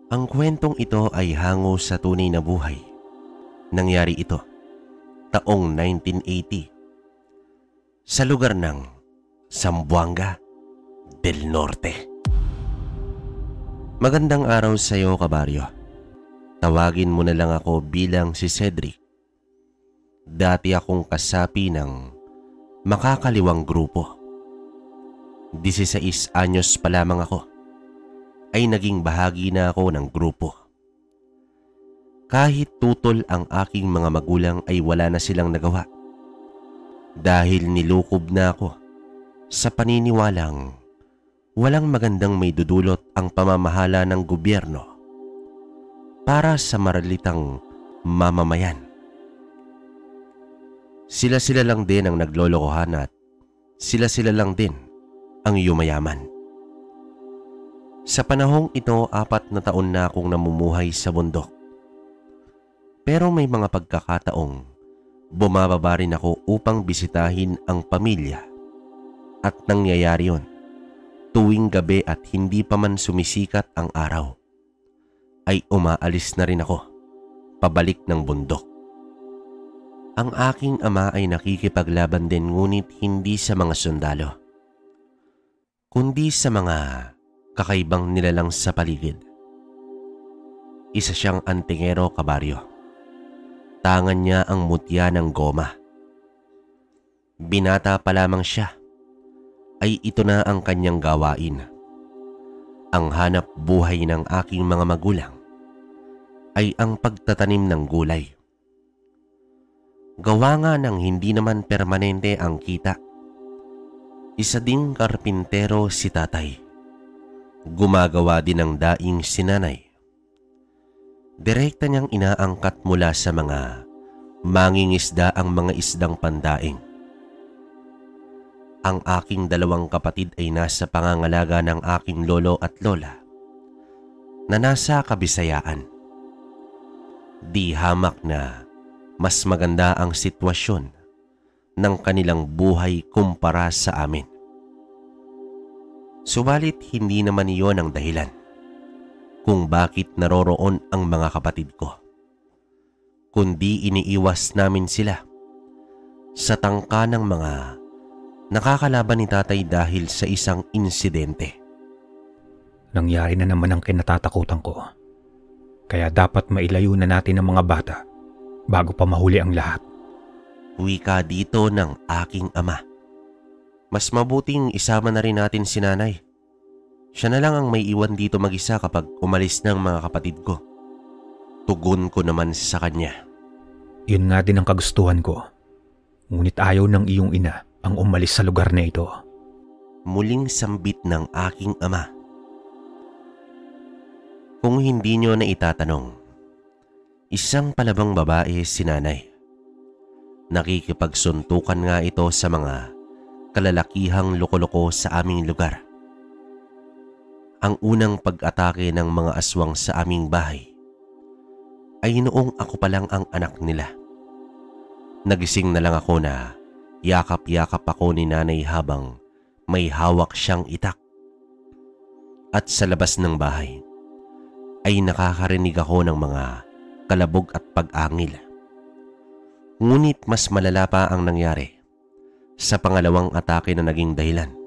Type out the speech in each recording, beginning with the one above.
Ang kwentong ito ay hango sa tunay na buhay. Nangyari ito taong 1980 sa lugar ng Zamboanga del Norte. Magandang araw sa iyo, kabaryo. Tawagin mo na lang ako bilang si Cedric. Dati akong kasapi ng makakaliwang grupo. 16 anyos pa lamang ako ay naging bahagi na ako ng grupo. Kahit tutol ang aking mga magulang ay wala na silang nagawa dahil nilukob na ako sa paniniwalang walang magandang may dudulot ang pamamahala ng gobyerno para sa maralitang mamamayan. Sila-sila lang din ang naglolokohan at sila-sila lang din ang yumayaman. Sa panahong ito, 4 na taon na akong namumuhay sa bundok. Pero may mga pagkakataong bumababa rin ako upang bisitahin ang pamilya. At nangyayari yon tuwing gabi at hindi pa man sumisikat ang araw, ay umaalis na rin ako pabalik ng bundok. Ang aking ama ay nakikipaglaban din, ngunit hindi sa mga sundalo, kundi sa mga kakaibang nilalang sa paligid. Isa siyang antingero, kabaryo. Tangan niya ang mutya ng goma. Binata pa lamang siya ay ito na ang kanyang gawain. Ang hanap buhay ng aking mga magulang ay ang pagtatanim ng gulay. Gawa nga ng hindi naman permanente ang kita. Isa ding karpintero si tatay. Gumagawa din ng daing si nanay. Direkta niyang inaangkat mula sa mga mangingisda ang mga isdang pandaing. Ang aking 2 kapatid ay nasa pangangalaga ng aking lolo at lola na nasa Kabisayaan. Di hamak na mas maganda ang sitwasyon ng kanilang buhay kumpara sa amin. Subalit hindi naman iyon ang dahilan kung bakit naroroon ang mga kapatid ko, kundi iniiwas namin sila sa tangka ng mga nakakalaban ni tatay dahil sa isang insidente. Nangyari na naman ang kinatatakutan ko. Kaya dapat mailayo na natin ang mga bata bago pa mahuli ang lahat. Wika dito ng aking ama. Mas mabuting isama na rin natin si nanay. Siya na lang ang may iwan dito mag-isa kapag umalis ng mga kapatid ko. Tugon ko naman sa kanya. Yun nga din ang kagustuhan ko. Ngunit ayaw ng iyong ina ang umalis sa lugar na ito. Muling sambit ng aking ama. Kung hindi nyo na itatanong, isang palabang babae si nanay. Nakikipagsuntukan nga ito sa mga kalalakihang loko-loko sa aming lugar. Ang unang pag-atake ng mga aswang sa aming bahay ay noong ako pa lang ang anak nila. Nagising na lang ako na yakap-yakap ako ni nanay habang may hawak siyang itak. At sa labas ng bahay ay nakakarinig ako ng mga kalabog at pag-angil. Ngunit mas malala pa ang nangyari sa pangalawang atake na naging dahilan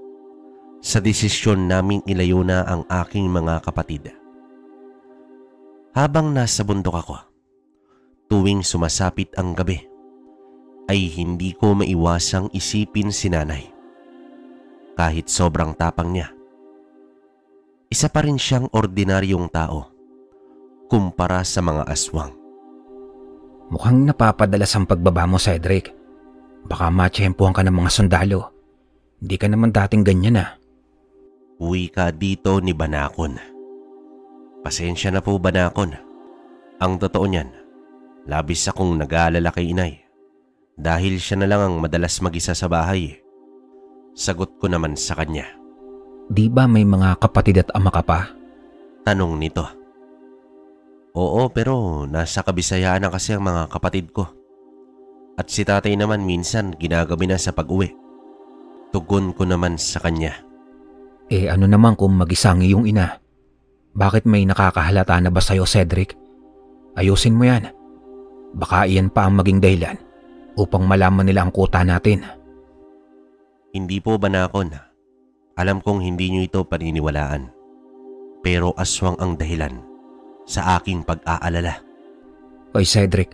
sa desisyon naming ilayo na ang aking mga kapatid. Habang nasa bundok ako, tuwing sumasapit ang gabi, ay hindi ko maiwasang isipin si nanay. Kahit sobrang tapang niya, isa pa rin siyang ordinaryong tao kumpara sa mga aswang. Mukhang napapadalas ang pagbaba mo, Cedric. Baka matsyempohan ka ng mga sundalo. Hindi ka naman dating ganyan ah. Uwi ka dito ni Banakon. Pasensya na po, Banakon. Ang totoo niyan, labis akong nag-aalala kay inay. Dahil siya na lang ang madalas mag-isa sa bahay. Sagot ko naman sa kanya. Di ba may mga kapatid at ama ka pa? Tanong nito. Oo, pero nasa Kabisayaan na kasi ang mga kapatid ko. At si tatay naman minsan ginagabi na sa pag-uwi. Tugon ko naman sa kanya. Ano naman kung mag-isa ang iyong ina? Bakit may nakakahalata na ba sa'yo, Cedric? Ayusin mo yan. Baka iyan pa ang maging dahilan upang malaman nila ang kuta natin. Hindi po, Banakon. Alam kong hindi niyo ito paniniwalaan. Pero aswang ang dahilan sa aking pag-aalala. Oy Cedric,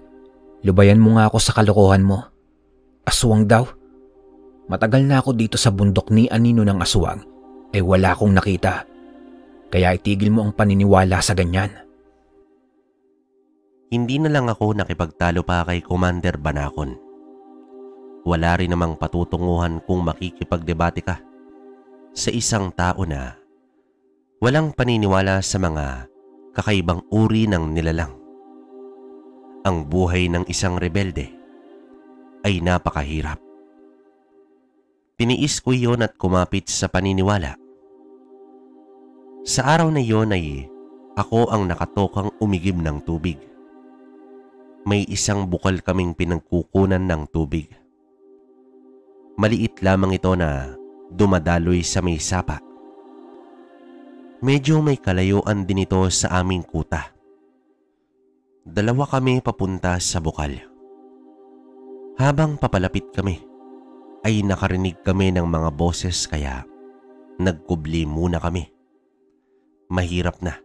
lubayan mo nga ako sa kalokohan mo. Aswang daw? Matagal na ako dito sa bundok ni anino ng aswang ay wala akong nakita. Kaya itigil mo ang paniniwala sa ganyan. Hindi na lang ako nakipagtalo pa kay Commander Banakon. Wala rin namang patutunguhan kung makikipagdebate ka sa isang tao na walang paniniwala sa mga kakaibang uri ng nilalang. Ang buhay ng isang rebelde ay napakahirap. Tiniis ko iyon at kumapit sa paniniwala. Sa araw na iyon ay ako ang nakatokang umigib ng tubig. May isang bukal kaming pinagkukunan ng tubig. Maliit lamang ito na dumadaloy sa may sapa. Medyo may kalayuan din ito sa aming kuta. Dalawa kami papunta sa bukal. Habang papalapit kami, ay nakarinig kami ng mga boses kaya nagkubli muna kami. Mahirap na.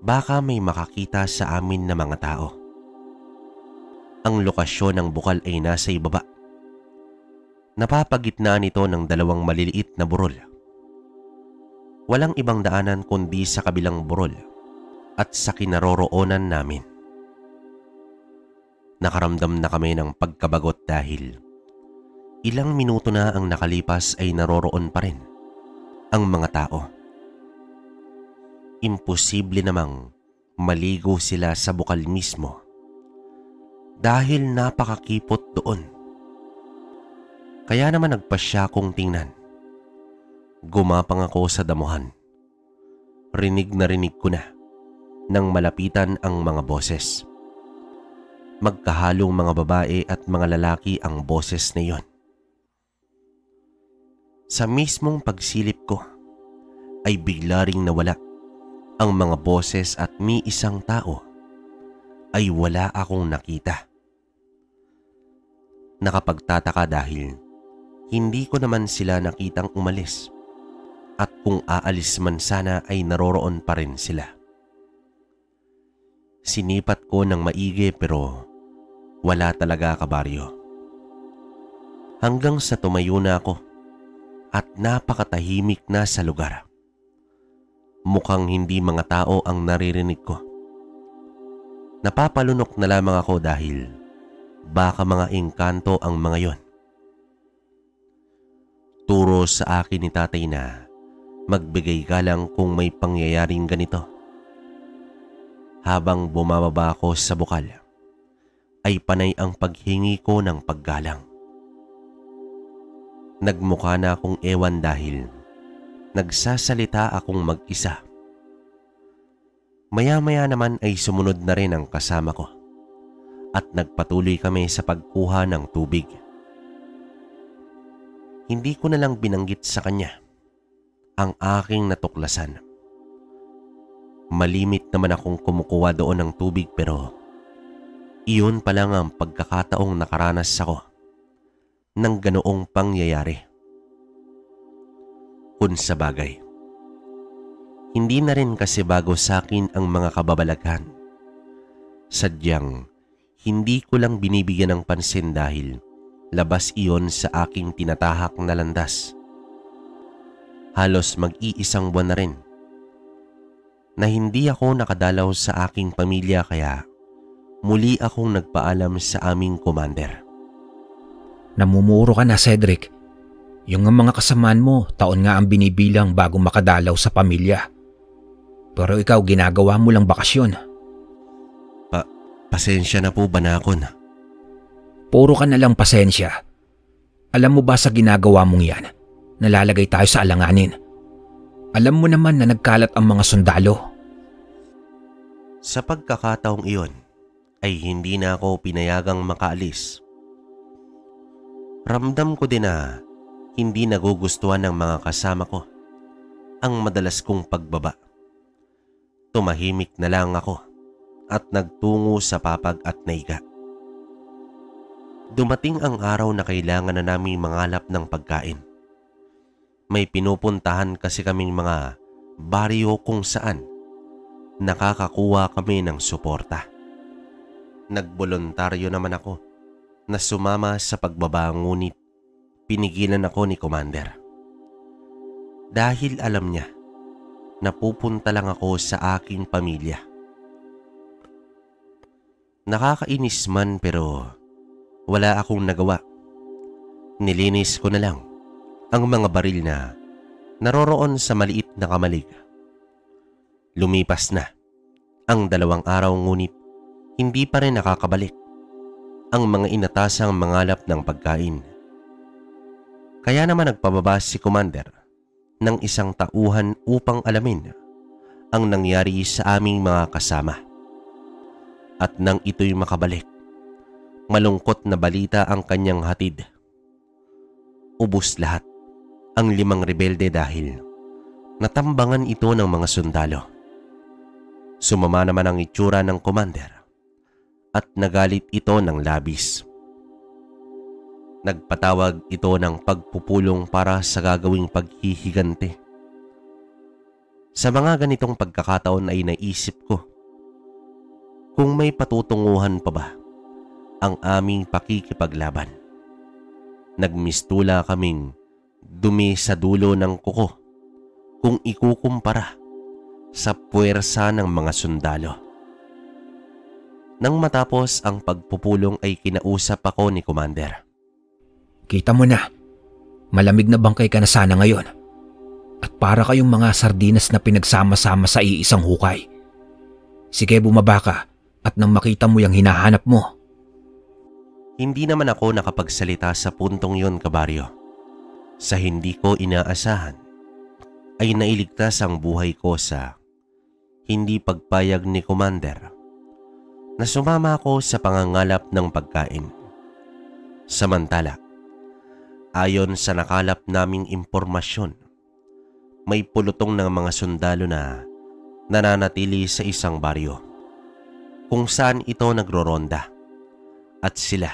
Baka may makakita sa amin na mga tao. Ang lokasyon ng bukal ay nasa ibaba. Napapagitnaan ito ng dalawang maliliit na burol. Walang ibang daanan kundi sa kabilang burol at sa kinaroroonan namin. Nakaramdam na kami ng pagkabagot dahil ilang minuto na ang nakalipas ay naroroon pa rin ang mga tao. Imposible namang maligo sila sa bukal mismo dahil napakakipot doon. Kaya naman nagpasya kong tingnan. Gumapang ako sa damuhan. Rinig na rinig ko na nang malapitan ang mga boses. Magkahalong mga babae at mga lalaki ang boses na iyon. Sa mismong pagsilip ko ay bigla ring nawala ang mga boses at ni isang tao ay wala akong nakita. Nakapagtataka dahil hindi ko naman sila nakitang umalis at kung aalis man sana ay naroroon pa rin sila. Sinipat ko ng maigi pero wala talaga, kabaryo. Hanggang sa tumayo na ako at napakatahimik na sa lugar. Mukhang hindi mga tao ang naririnig ko. Napapalunok na lamang ako dahil baka mga engkanto ang mga yon. Turo sa akin ni tatay na magbigay galang kung may pangyayaring ganito. Habang bumababa ako sa bukal, ay panay ang paghingi ko ng paggalang. Nagmukha na akong ewan dahil nagsasalita akong mag-isa. Maya-maya naman ay sumunod na rin ang kasama ko at nagpatuloy kami sa pagkuha ng tubig. Hindi ko na lang binanggit sa kanya ang aking natuklasan. Malimit naman akong kumukuha doon ng tubig pero iyon pa lang ang pagkakataong nakaranas ako ng ganoong pangyayari. Kung sa bagay, hindi na rin kasi bago sa akin ang mga kababalaghan. Sadyang hindi ko lang binibigyan ng pansin dahil labas iyon sa aking tinatahak na landas. Halos mag-iisang buwan na rin na hindi ako nakadalaw sa aking pamilya kaya muli akong nagpaalam sa aming commander. Namumuro ka na, Cedric. Yung mga kasamaan mo, taon nga ang binibilang bago makadalaw sa pamilya. Pero ikaw, ginagawa mo lang bakasyon. Pasensya na po, Banakon. Puro ka na lang pasensya. Alam mo ba sa ginagawa mong yan, nalalagay tayo sa alanganin. Alam mo naman na nagkalat ang mga sundalo. Sa pagkakataong iyon, ay hindi na ako pinayagang makaalis. Ramdam ko din na hindi nagugustuhan ng mga kasama ko ang madalas kong pagbaba. Tumahimik na lang ako at nagtungo sa papag at naiga. Dumating ang araw na kailangan na naming mangalap ng pagkain. May pinupuntahan kasi kaming mga baryo kung saan nakakakuha kami ng suporta. Nagboluntaryo naman ako na sumama sa pagbaba, ngunit pinigilan ako ni Commander. Dahil alam niya na pupunta lang ako sa aking pamilya. Nakakainis man pero wala akong nagawa. Nilinis ko na lang ang mga baril na naroroon sa maliit na kamalig. Lumipas na ang 2 araw, ngunit hindi pa rin nakakabalik ang mga inatasang mangalap ng pagkain. Kaya naman nagpababa si Commander ng isang tauhan upang alamin ang nangyari sa aming mga kasama. At nang ito'y makabalik, malungkot na balita ang kanyang hatid. Ubos lahat ang 5 rebelde dahil natambangan ito ng mga sundalo. Sumama naman ang itsura ng Commander at nagalit ito ng labis. Nagpatawag ito ng pagpupulong para sa gagawing paghihigante. Sa mga ganitong pagkakataon ay naisip ko kung may patutunguhan pa ba ang aming pakikipaglaban. Nagmistula kaming dumi sa dulo ng kuko kung ikukumpara sa puwersa ng mga sundalo. Nang matapos ang pagpupulong ay kinausap ako ni Commander. Kita mo na, malamig na bangkay ka na sana ngayon. At para kayong mga sardinas na pinagsama-sama sa iisang hukay. Sige, bumaba ka at nang makita mo yung hinahanap mo. Hindi naman ako nakapagsalita sa puntong yon, kabaryo. Sa hindi ko inaasahan ay nailigtas ang buhay ko sa hindi pagpayag ni Commander na sumama ako sa pangangalap ng pagkain. Samantala, ayon sa nakalap naming impormasyon, may pulutong ng mga sundalo na nananatili sa isang baryo kung saan ito nagroronda at sila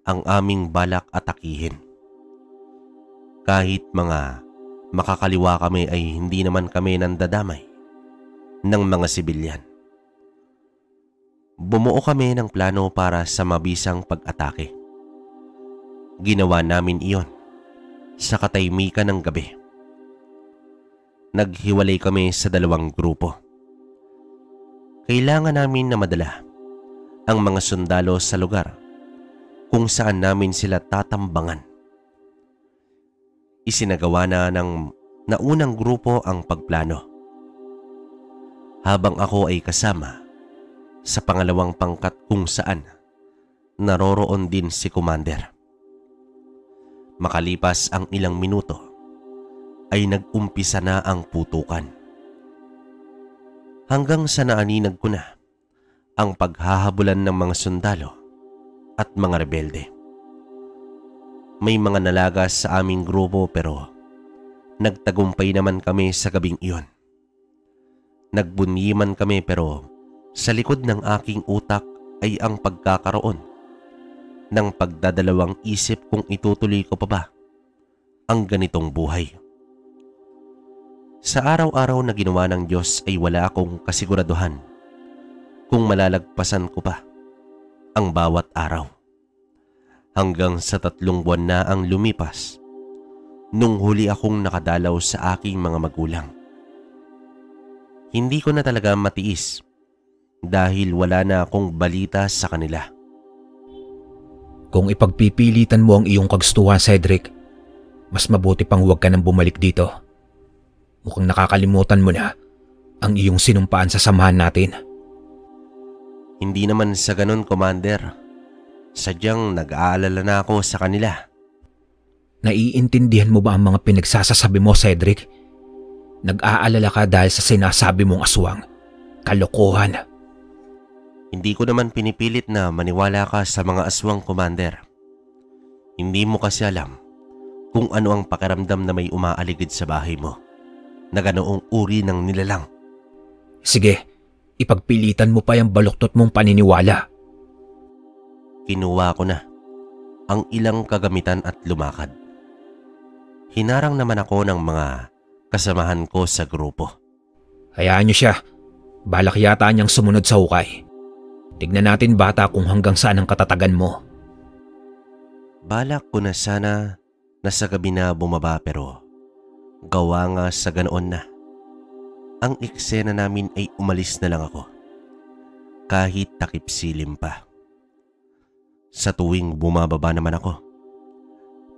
ang aming balak atakihin. Kahit mga makakaliwa kami ay hindi naman kami nandadamay ng mga sibilyan. Bumuo kami ng plano para sa mabisang pag-atake. Ginawa namin iyon sa katahimikan ng gabi. Naghiwalay kami sa 2 grupo. Kailangan namin na madala ang mga sundalo sa lugar kung saan namin sila tatambangan. Isinagawa na ng naunang grupo ang pagplano, habang ako ay kasama sa pangalawang pangkat kung saan naroroon din si Commander. Makalipas ang ilang minuto ay nag-umpisa na ang putukan. Hanggang sa naaninag ko na ang paghahabulan ng mga sundalo at mga rebelde. May mga nalagas sa aming grupo pero nagtagumpay naman kami sa gabing iyon. Nagbunyiman kami pero sa likod ng aking utak ay ang pagkakaroon ng pagdadalawang isip kung itutuloy ko pa ba ang ganitong buhay. Sa araw-araw na ginawa ng Diyos ay wala akong kasiguraduhan kung malalagpasan ko pa ang bawat araw. Hanggang sa 3 buwan na ang lumipas nung huli akong nakadalaw sa aking mga magulang. Hindi ko na talaga matiis dahil wala na akong balita sa kanila. Kung ipagpipilitan mo ang iyong kagustuhan, Cedric, mas mabuti pang huwag ka nang bumalik dito. Mukhang nakakalimutan mo na ang iyong sinumpaan sa samahan natin. Hindi naman sa ganun, Commander. Sadyang nag-aalala na ako sa kanila. Naiintindihan mo ba ang mga pinagsasasabi mo, Cedric? Nag-aalala ka dahil sa sinasabi mong aswang. Kalokohan. Hindi ko naman pinipilit na maniwala ka sa mga aswang, Commander. Hindi mo kasi alam kung ano ang pakiramdam na may umaaligid sa bahay mo na ganoong uri ng nilalang. Sige, ipagpilitan mo pa yung baluktot mong paniniwala. Kinuha ko na ang ilang kagamitan at lumakad. Hinarang naman ako ng mga kasamahan ko sa grupo. Hayaan niyo siya. Balak yata niyang sumunod sa hukay. Tignan natin bata kung hanggang saan ang katatagan mo. Balak ko na sana na sa gabi na bumaba pero gawa nga sa ganoon na. Ang eksena namin ay umalis na lang ako. Kahit takip silim pa. Sa tuwing bumababa naman ako,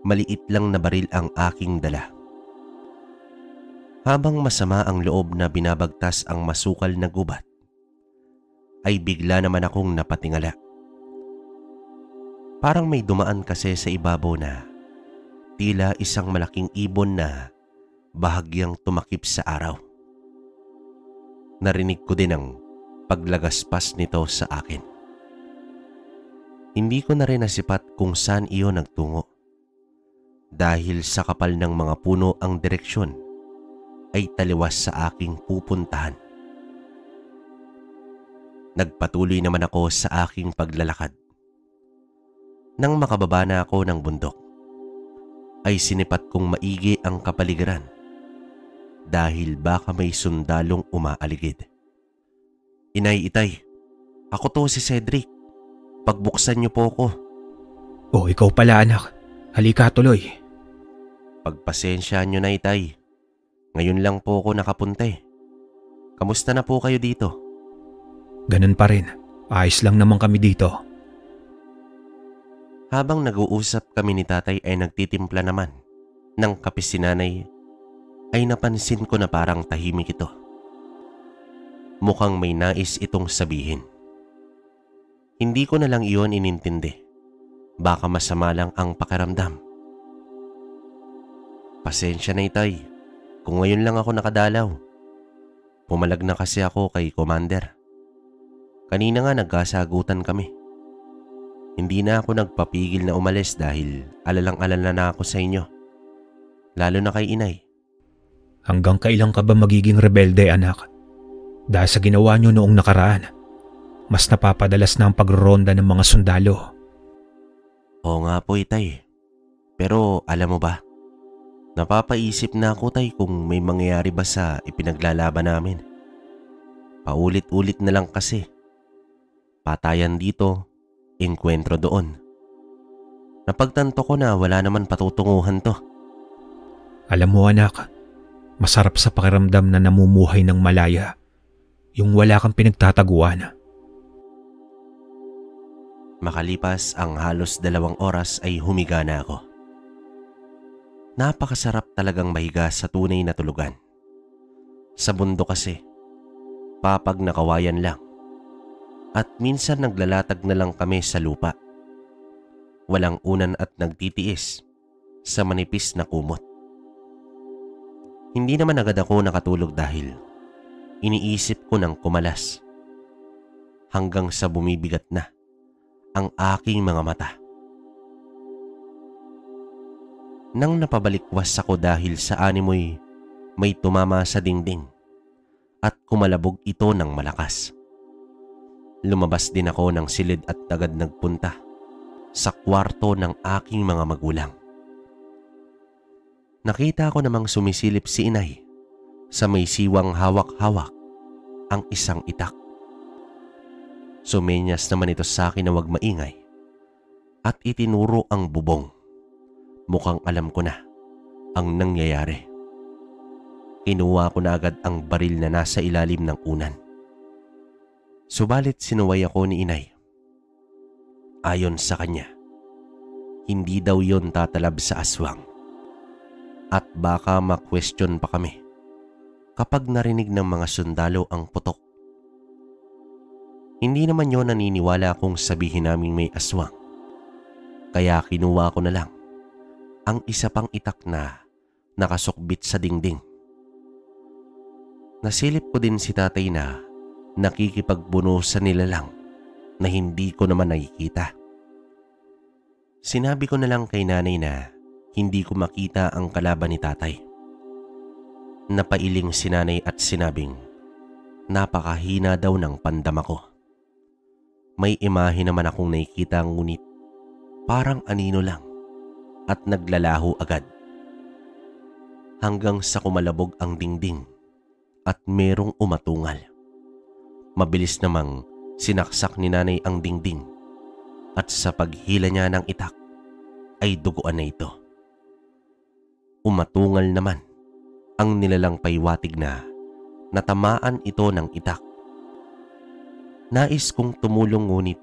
maliit lang na baril ang aking dala. Habang masama ang loob na binabagtas ang masukal na gubat, ay bigla naman akong napatingala. Parang may dumaan kasi sa ibabaw na tila isang malaking ibon na bahagyang tumakip sa araw. Narinig ko din ang paglagaspas nito sa akin. Hindi ko na rin nasipat kung saan iyon nagtungo. Dahil sa kapal ng mga puno ang direksyon, ay taliwas sa aking pupuntahan. Nagpatuloy naman ako sa aking paglalakad. Nang makababa na ako ng bundok, ay sinipat kong maigi ang kapaligiran dahil baka may sundalong umaaligid. Inay, Itay, ako to si Cedric. Pagbuksan niyo po ako. O ikaw pala anak, halika tuloy. Pagpasensyaan niyo na, Itay. Ngayon lang po ako nakapunta eh. Kamusta na po kayo dito? Ganun pa rin, ayos lang naman kami dito. Habang nag-uusap kami ni Tatay ay nagtitimpla naman ng kape si Nanay, ay napansin ko na parang tahimik ito. Mukhang may nais itong sabihin. Hindi ko na lang iyon inintindi. Baka masama lang ang pakiramdam. Pasensya na, Itay, kung ngayon lang ako nakadalaw. Pumalag na kasi ako kay Commander. Kanina nga nagkasagutan kami. Hindi na ako nagpapigil na umalis dahil alalang-alala na ako sa inyo. Lalo na kay Inay. Hanggang kailan ka ba magiging rebelde, anak? Dahil sa ginawa niyo noong nakaraan, mas napapadalas na ang pagronda ng mga sundalo. Oo nga po, Itay. Pero alam mo ba, napapaisip na ako, Tay, kung may mangyayari ba sa ipinaglalaban namin. Paulit-ulit na lang kasi. Patayan dito, enkwentro doon. Napagtanto ko na wala naman patutunguhan to. Alam mo anak, masarap sa pakiramdam na namumuhay ng malaya, yung wala kang pinagtataguan. Makalipas ang halos 2 oras ay humiga na ako. Napakasarap talagang mahiga sa tunay na tulugan. Sa bundok kasi, papag nakawayan lang. At minsan naglalatag na lang kami sa lupa. Walang unan at nagtitiis sa manipis na kumot. Hindi naman agad ako nakatulog dahil iniisip ko ng kumalas. Hanggang sa bumibigat na ang aking mga mata. Nang napabalikwas ako dahil sa animoy may tumama sa dingding at kumalabog ito ng malakas. Lumabas din ako ng silid at agad nagpunta sa kwarto ng aking mga magulang. Nakita ko namang sumisilip si Inay sa may siwang hawak-hawak ang isang itak. Sumenyas naman ito sa akin na huwag maingay at itinuro ang bubong. Mukhang alam ko na ang nangyayari. Kinuha ko na agad ang baril na nasa ilalim ng unan. Subalit sinuway ako ni Inay. Ayon sa kanya, hindi daw yon tatalab sa aswang. At baka ma-question pa kami kapag narinig ng mga sundalo ang putok. Hindi naman yon naniniwala kung sabihin naming may aswang. Kaya kinuha ko na lang ang isa pang itak na nakasukbit sa dingding. Nasilip ko din si Tatay na nakikipagbuno sa nilalang na hindi ko naman nakikita. Sinabi ko na lang kay Nanay na hindi ko makita ang kalaban ni Tatay. Napailing si Nanay at sinabing napakahina daw ng pandama ko. May imahe naman akong nakikita ngunit parang anino lang at naglalaho agad. Hanggang sa kumalabog ang dingding at merong umatungal. Mabilis namang sinaksak ni nanay ang dingding at sa paghila niya ng itak ay duguan na ito. Umatungal naman ang nilalang paywatig na natamaan ito ng itak. Nais kong tumulong ngunit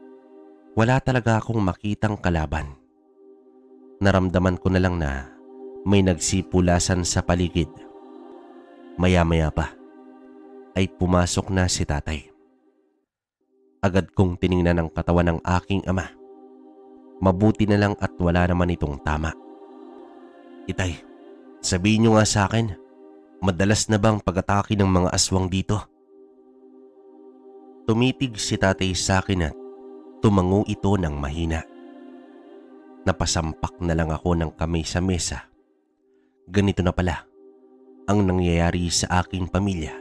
wala talaga akong makitang kalaban. Naramdaman ko na lang na may nagsipulasan sa paligid. Maya-maya pa ay pumasok na si tatay. Agad kong tiningnan ang katawan ng aking ama. Mabuti na lang at wala naman itong tama. Itay, sabihin niyo nga sa akin, madalas na bang pag-atake ng mga aswang dito? Tumitig si tatay sa akin at tumango ito ng mahina. Napasampak na lang ako ng kamay sa mesa. Ganito na pala ang nangyayari sa aking pamilya.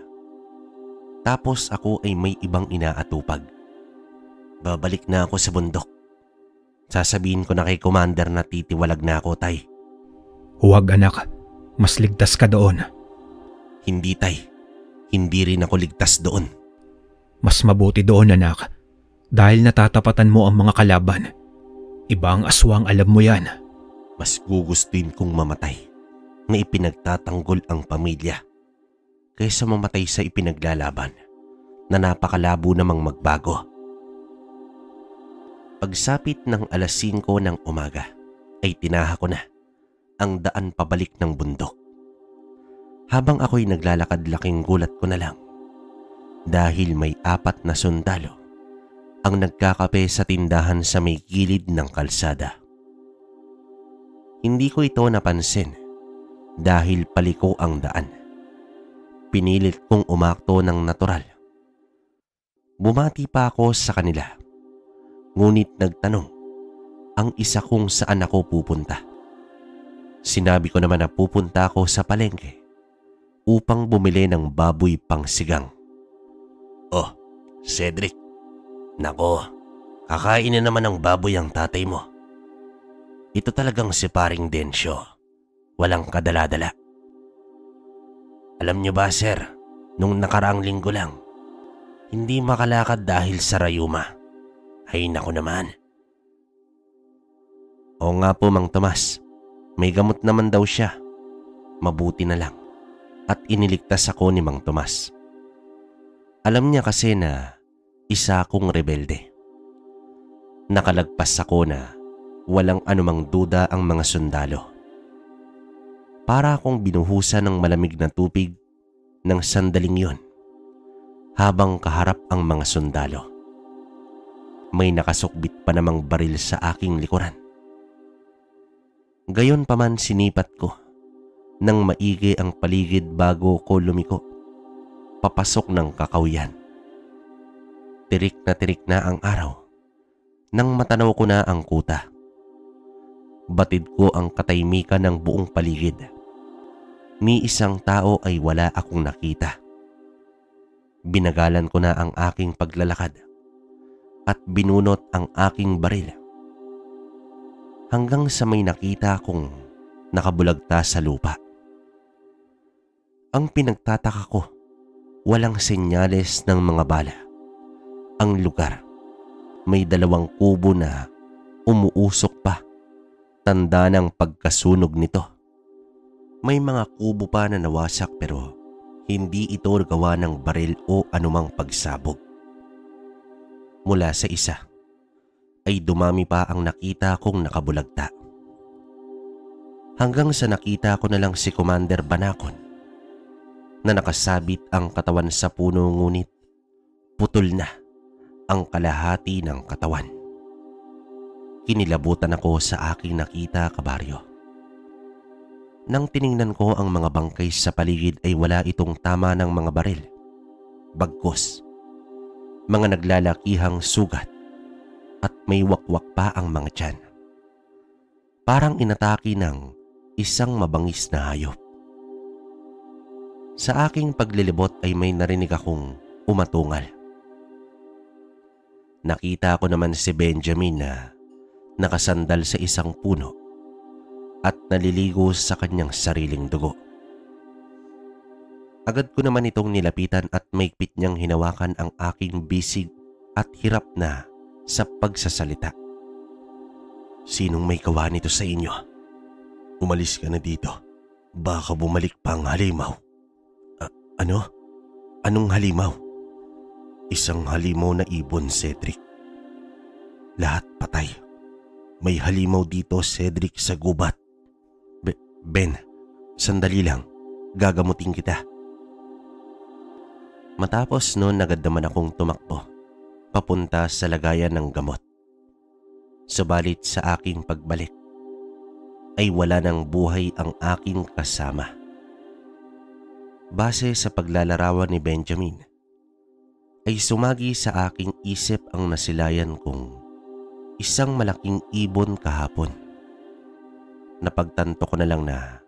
Tapos ako ay may ibang inaatupag. Babalik na ako sa bundok. Sasabihin ko na kay Commander na titiwalag na ako, tay. Huwag anak, mas ligtas ka doon. Hindi, tay. Hindi rin ako ligtas doon. Mas mabuti doon anak, dahil natatapatan mo ang mga kalaban. Ibang aswang, alam mo yan. Mas gugustuhin kong mamatay na ipinagtatanggol ang pamilya kaysa mamatay sa ipinaglalaban na napakalabo namang magbago. Pagsapit ng alas 5 ng umaga ay tinaha ko na ang daan pabalik ng bundok. Habang ako'y naglalakad, laking gulat ko na lang dahil may 4 na sundalo ang nagkakape sa tindahan sa may gilid ng kalsada. Hindi ko ito napansin dahil paliko ang daan. Pinilit kong umakto ng natural. Bumati pa ako sa kanila. Ngunit nagtanong ang isa kung saan ako pupunta. Sinabi ko naman na pupunta ako sa palengke upang bumili ng baboy pang sigang. Oh, Cedric. Nako, kakain na naman ng baboy ang tatay mo. Ito talagang si Paring Densyo. Walang kadala-dala. Alam niyo ba, sir, nung nakaraang linggo lang, hindi makalakad dahil sa rayuma. Ay nako naman. Oo nga po, Mang Tomas. May gamot naman daw siya. Mabuti na lang. At iniligtas ako ni Mang Tomas. Alam niya kasi na isa akong rebelde. Nakalagpas ako na walang anumang duda ang mga sundalo. Para akong binuhusan ng malamig na tubig ng sandaling yon habang kaharap ang mga sundalo. May nakasukbit pa namang baril sa aking likuran. Gayon pa man sinipat ko nang maigi ang paligid bago ko lumiko papasok ng kakawyan. Tirik na ang araw nang matanaw ko na ang kuta. Batid ko ang katahimikan ng buong paligid. Ni isang tao ay wala akong nakita. Binagalan ko na ang aking paglalakad at binunot ang aking baril. Hanggang sa may nakita kong nakabulagta sa lupa. Ang pinagtataka ko, walang senyales ng mga bala. Ang lugar, may 2 kubo na umuusok pa, tanda ng pagkasunog nito. May mga kubo pa na nawasak pero hindi ito gawa ng baril o anumang pagsabog. Mula sa isa, ay dumami pa ang nakita kong nakabulagta. Hanggang sa nakita ko na lang si Commander Banacon na nakasabit ang katawan sa puno ngunit putol na ang kalahati ng katawan. Kinilabutan ako sa aking nakita, kabaryo. Nang tiningnan ko ang mga bangkay sa paligid ay wala itong tama ng mga baril. Bagkus, mga naglalakihang sugat at may wakwak pa ang mga tiyan. Parang inatake ng isang mabangis na hayop. Sa aking paglilibot ay may narinig akong umatungal. Nakita ko naman si Benjamin na nakasandal sa isang puno at naliligo sa kanyang sariling dugo. Agad ko naman itong nilapitan at maigpit niyang hinawakan ang aking bisig at hirap na sa pagsasalita. Sinong may gawa nito sa inyo? Umalis ka na dito. Baka bumalik pa ang halimaw. Ano? Anong halimaw? Isang halimaw na ibon, Cedric. Lahat patay. May halimaw dito, Cedric, sa gubat. Ben, sandali lang. Gagamutin kita. Matapos noon agad naman akong tumakbo papunta sa lagayan ng gamot. Subalit sa aking pagbalik ay wala ng buhay ang aking kasama. Base sa paglalarawan ni Benjamin, ay sumagi sa aking isip ang nasilayan kong isang malaking ibon kahapon. Napagtanto ko na lang na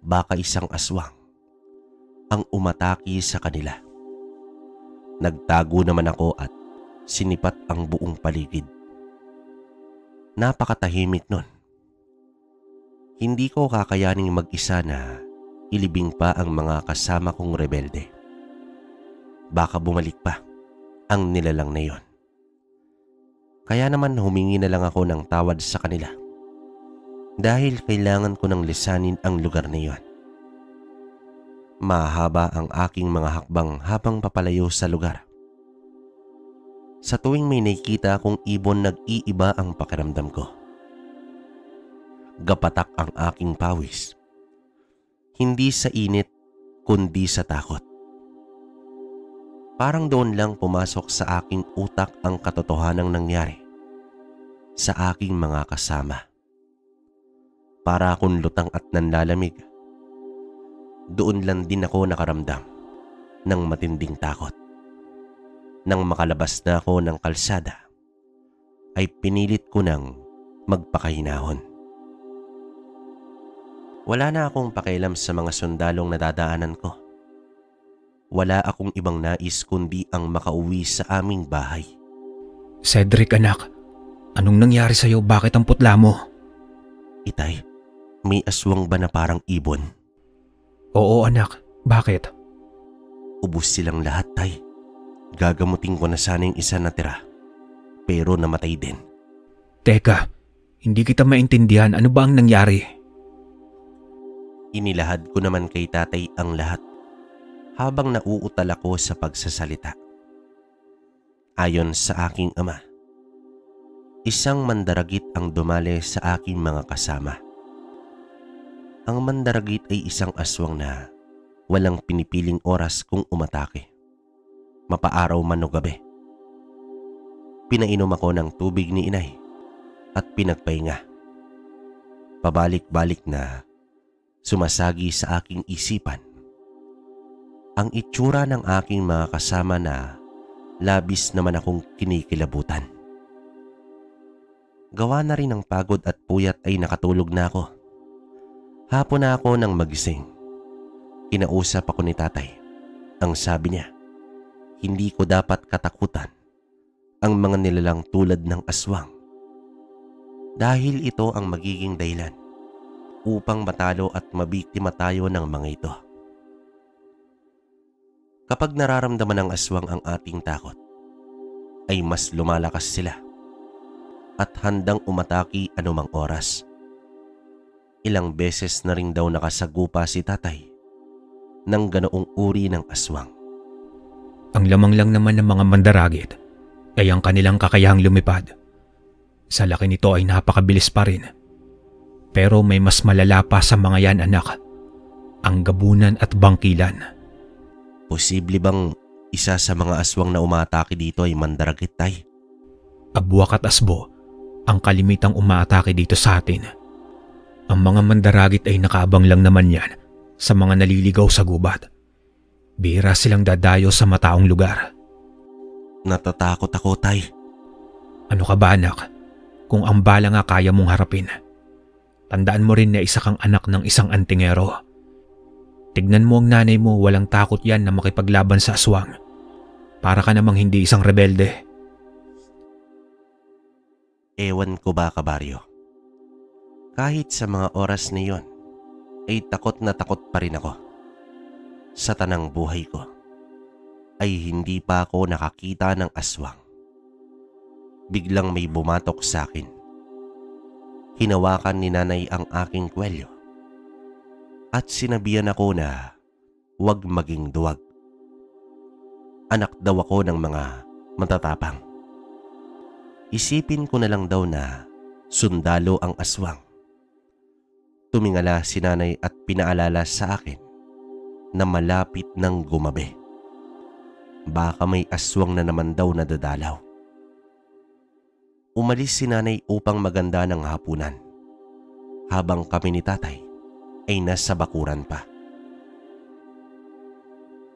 baka isang aswang ang umataki sa kanila. Nagtago naman ako at sinipat ang buong paligid. Napakatahimik nun. Hindi ko kakayaning mag-isa na ilibing pa ang mga kasama kong rebelde. Baka bumalik pa ang nilalang na yon. Kaya naman humingi na lang ako ng tawad sa kanila dahil kailangan ko ng lisanin ang lugar na yon. Mahaba ang aking mga hakbang habang papalayo sa lugar. Sa tuwing may nakikita akong ibon, nag-iiba ang pakiramdam ko. Gapatak ang aking pawis. Hindi sa init, kundi sa takot. Parang doon lang pumasok sa aking utak ang katotohanang nangyari sa aking mga kasama. Para akong lutang at nanlalamig. Doon lang din ako nakaramdam ng matinding takot. Nang makalabas na ako ng kalsada, ay pinilit ko nang magpakahinahon. Wala na akong pakialam sa mga sundalong nadadaanan ko. Wala akong ibang nais kundi ang makauwi sa aming bahay. Cedric, anak, anong nangyari sa'yo? Bakit ang putla mo? Itay, may aswang ba na parang ibon? Oo anak, bakit? Ubus silang lahat, tay. Gagamutin ko na sana yung isa natira, pero namatay din. Teka, hindi kita maintindihan. Ano ba ang nangyari? Inilahad ko naman kay tatay ang lahat habang nauutal ako sa pagsasalita. Ayon sa aking ama, isang mandaragit ang dumali sa aking mga kasama. Ang mandaragit ay isang aswang na walang pinipiling oras kung umatake, mapaaraw man o gabi. Pinainom ako ng tubig ni inay at pinagpahinga. Pabalik-balik na sumasagi sa aking isipan ang itsura ng aking mga kasama na labis naman akong kinikilabutan. Gawa na rin ng pagod at puyat ay nakatulog na ako. Hapon na ako nang magising. Kinausap ako ni tatay. Ang sabi niya, hindi ko dapat katakutan ang mga nilalang tulad ng aswang dahil ito ang magiging dahilan upang matalo at mabiktima tayo ng mga ito. Kapag nararamdaman ng aswang ang ating takot, ay mas lumalakas sila at handang umataki anumang oras. Ilang beses na rin daw nakasagupa si tatay ng ganoong uri ng aswang. Ang lamang lang naman ng mga mandaragit ay ang kanilang kakayahang lumipad. Sa laki nito ay napakabilis pa rin. Pero may mas malala pa sa mga yan, anak. Ang gabunan at bangkilan. Posible bang isa sa mga aswang na umaatake dito ay mandaragit, tay? Abwak at asbo ang kalimitang umaatake dito sa atin. Ang mga mandaragit ay nakaabang lang naman yan sa mga naliligaw sa gubat. Bihira silang dadayo sa mataong lugar. Natatakot ako, tay. Ano ka ba, anak? Kung ang bala nga kaya mong harapin. Tandaan mo rin na isa kang anak ng isang antingero. Tignan mo ang nanay mo, walang takot yan na makipaglaban sa aswang. Para ka namang hindi isang rebelde. Ewan ko ba, kabaryo. Kahit sa mga oras na yon, ay takot na takot pa rin ako. Sa tanang buhay ko, ay hindi pa ako nakakita ng aswang. Biglang may bumatok sa akin. Hinawakan ni nanay ang aking kwelyo at sinabihan ako na huwag maging duwag. Anak daw ako ng mga matatapang. Isipin ko na lang daw na sundalo ang aswang. Tumingala si nanay at pinaalala sa akin na malapit nang gumabi. Baka may aswang na naman daw na dadalaw. Umalis si nanay upang maganda ng hapunan, habang kami ni tatay ay nasa bakuran pa.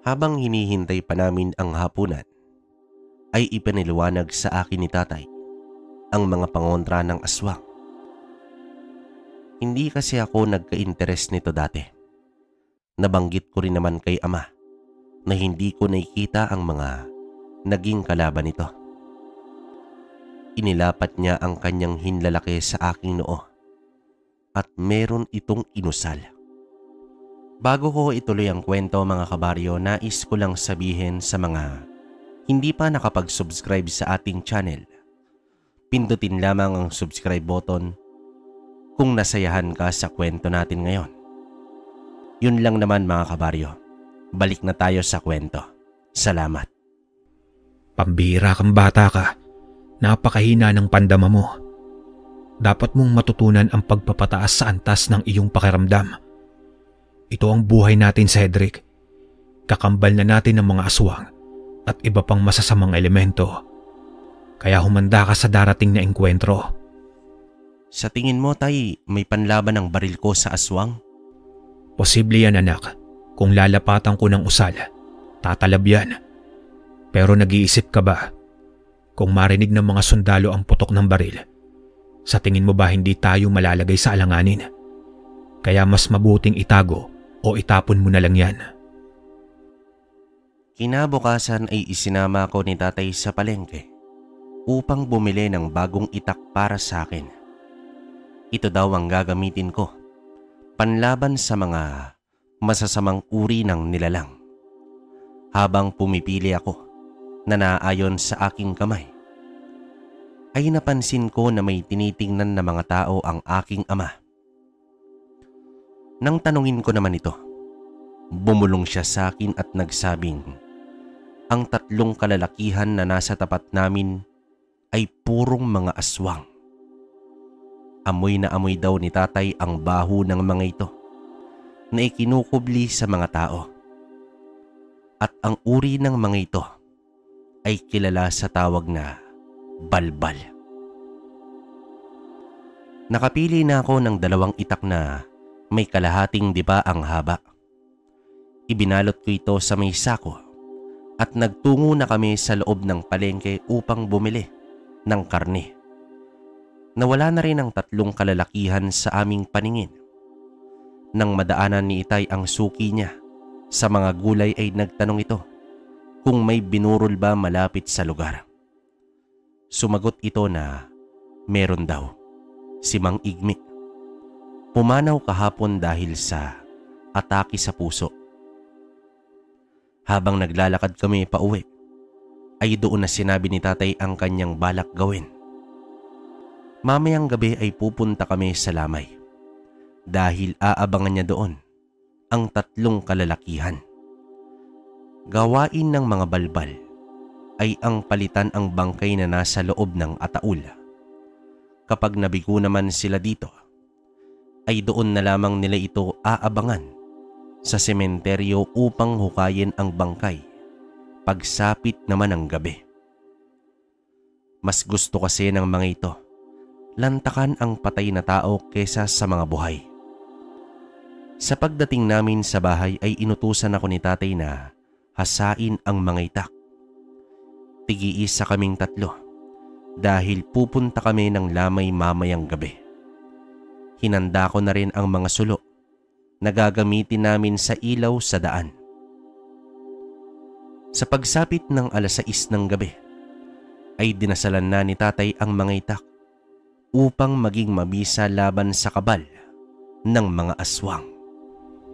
Habang hinihintay pa namin ang hapunan, ay ipiniliwanag sa akin ni tatay ang mga pangontra ng aswang. Hindi kasi ako nagka-interes nito dati. Nabanggit ko rin naman kay ama na hindi ko nakikita ang mga naging kalaban nito. Inilapat niya ang kanyang hinlalaki sa aking noo at meron itong inusal. Bago ko ituloy ang kwento, mga kabaryo, nais ko lang sabihin sa mga hindi pa nakapag-subscribe sa ating channel, pindutin lamang ang subscribe button kung nasayahan ka sa kwento natin ngayon. Yun lang naman, mga kabaryo. Balik na tayo sa kwento. Salamat. Pambihira kang bata ka. Napakahina ng pandama mo. Dapat mong matutunan ang pagpapataas sa antas ng iyong pakiramdam. Ito ang buhay natin, Cedric. Kakambal na natin ng mga aswang at iba pang masasamang elemento. Kaya humanda ka sa darating na engkwentro. Sa tingin mo, tay, may panlaban ng baril ko sa aswang? Posible yan, anak. Kung lalapatan ko ng usal, tatalab yan. Pero nag-iisip ka ba? Kung marinig ng mga sundalo ang putok ng baril, sa tingin mo ba hindi tayo malalagay sa alanganin? Kaya mas mabuting itago o itapon mo na lang yan. Kinabukasan ay isinama ko ni tatay sa palengke upang bumili ng bagong itak para sa akin. Ito daw ang gagamitin ko, panlaban sa mga masasamang uri ng nilalang. Habang pumipili ako na naayon sa aking kamay, ay napansin ko na may tinitingnan na mga tao ang aking ama. Nang tanungin ko naman ito, bumulong siya sa akin at nagsabing ang 3 kalalakihan na nasa tapat namin ay purong mga aswang. Amoy na amoy daw ni tatay ang baho ng mga ito na ikinukubli sa mga tao. At ang uri ng mga ito ay kilala sa tawag na balbal. Nakapili na ako ng 2 itak na may kalahating diba ang haba. Ibinalot ko ito sa may sako at nagtungo na kami sa loob ng palengke upang bumili ng karne. Nawala na rin ang 3 kalalakihan sa aming paningin. Nang madaanan ni itay ang suki niya sa mga gulay ay nagtanong ito kung may binurol ba malapit sa lugar. Sumagot ito na meron daw, si Mang Igmi. Pumanaw kahapon dahil sa atake sa puso. Habang naglalakad kami pauwi, ay doon na sinabi ni tatay ang kanyang balak gawin. Mamayang gabi ay pupunta kami sa lamay dahil aabangan niya doon ang 3 kalalakihan. Gawain ng mga balbal ay ang palitan ang bangkay na nasa loob ng ataul. Kapag nabigo naman sila dito, ay doon na lamang nila ito aabangan sa sementeryo upang hukayin ang bangkay pagsapit naman ng gabi. Mas gusto kasi ng mga ito lantakan ang patay na tao kesa sa mga buhay. Sa pagdating namin sa bahay ay inutusan ako ni tatay na hasain ang mga itak. Tig-iisa kaming 3 dahil pupunta kami ng lamay mamayang gabi. Hinanda ko na rin ang mga sulo na gagamitin namin sa ilaw sa daan. Sa pagsapit ng 6:00 ng gabi ay dinasalan na ni tatay ang mga itak upang maging mabisa laban sa kabal ng mga aswang.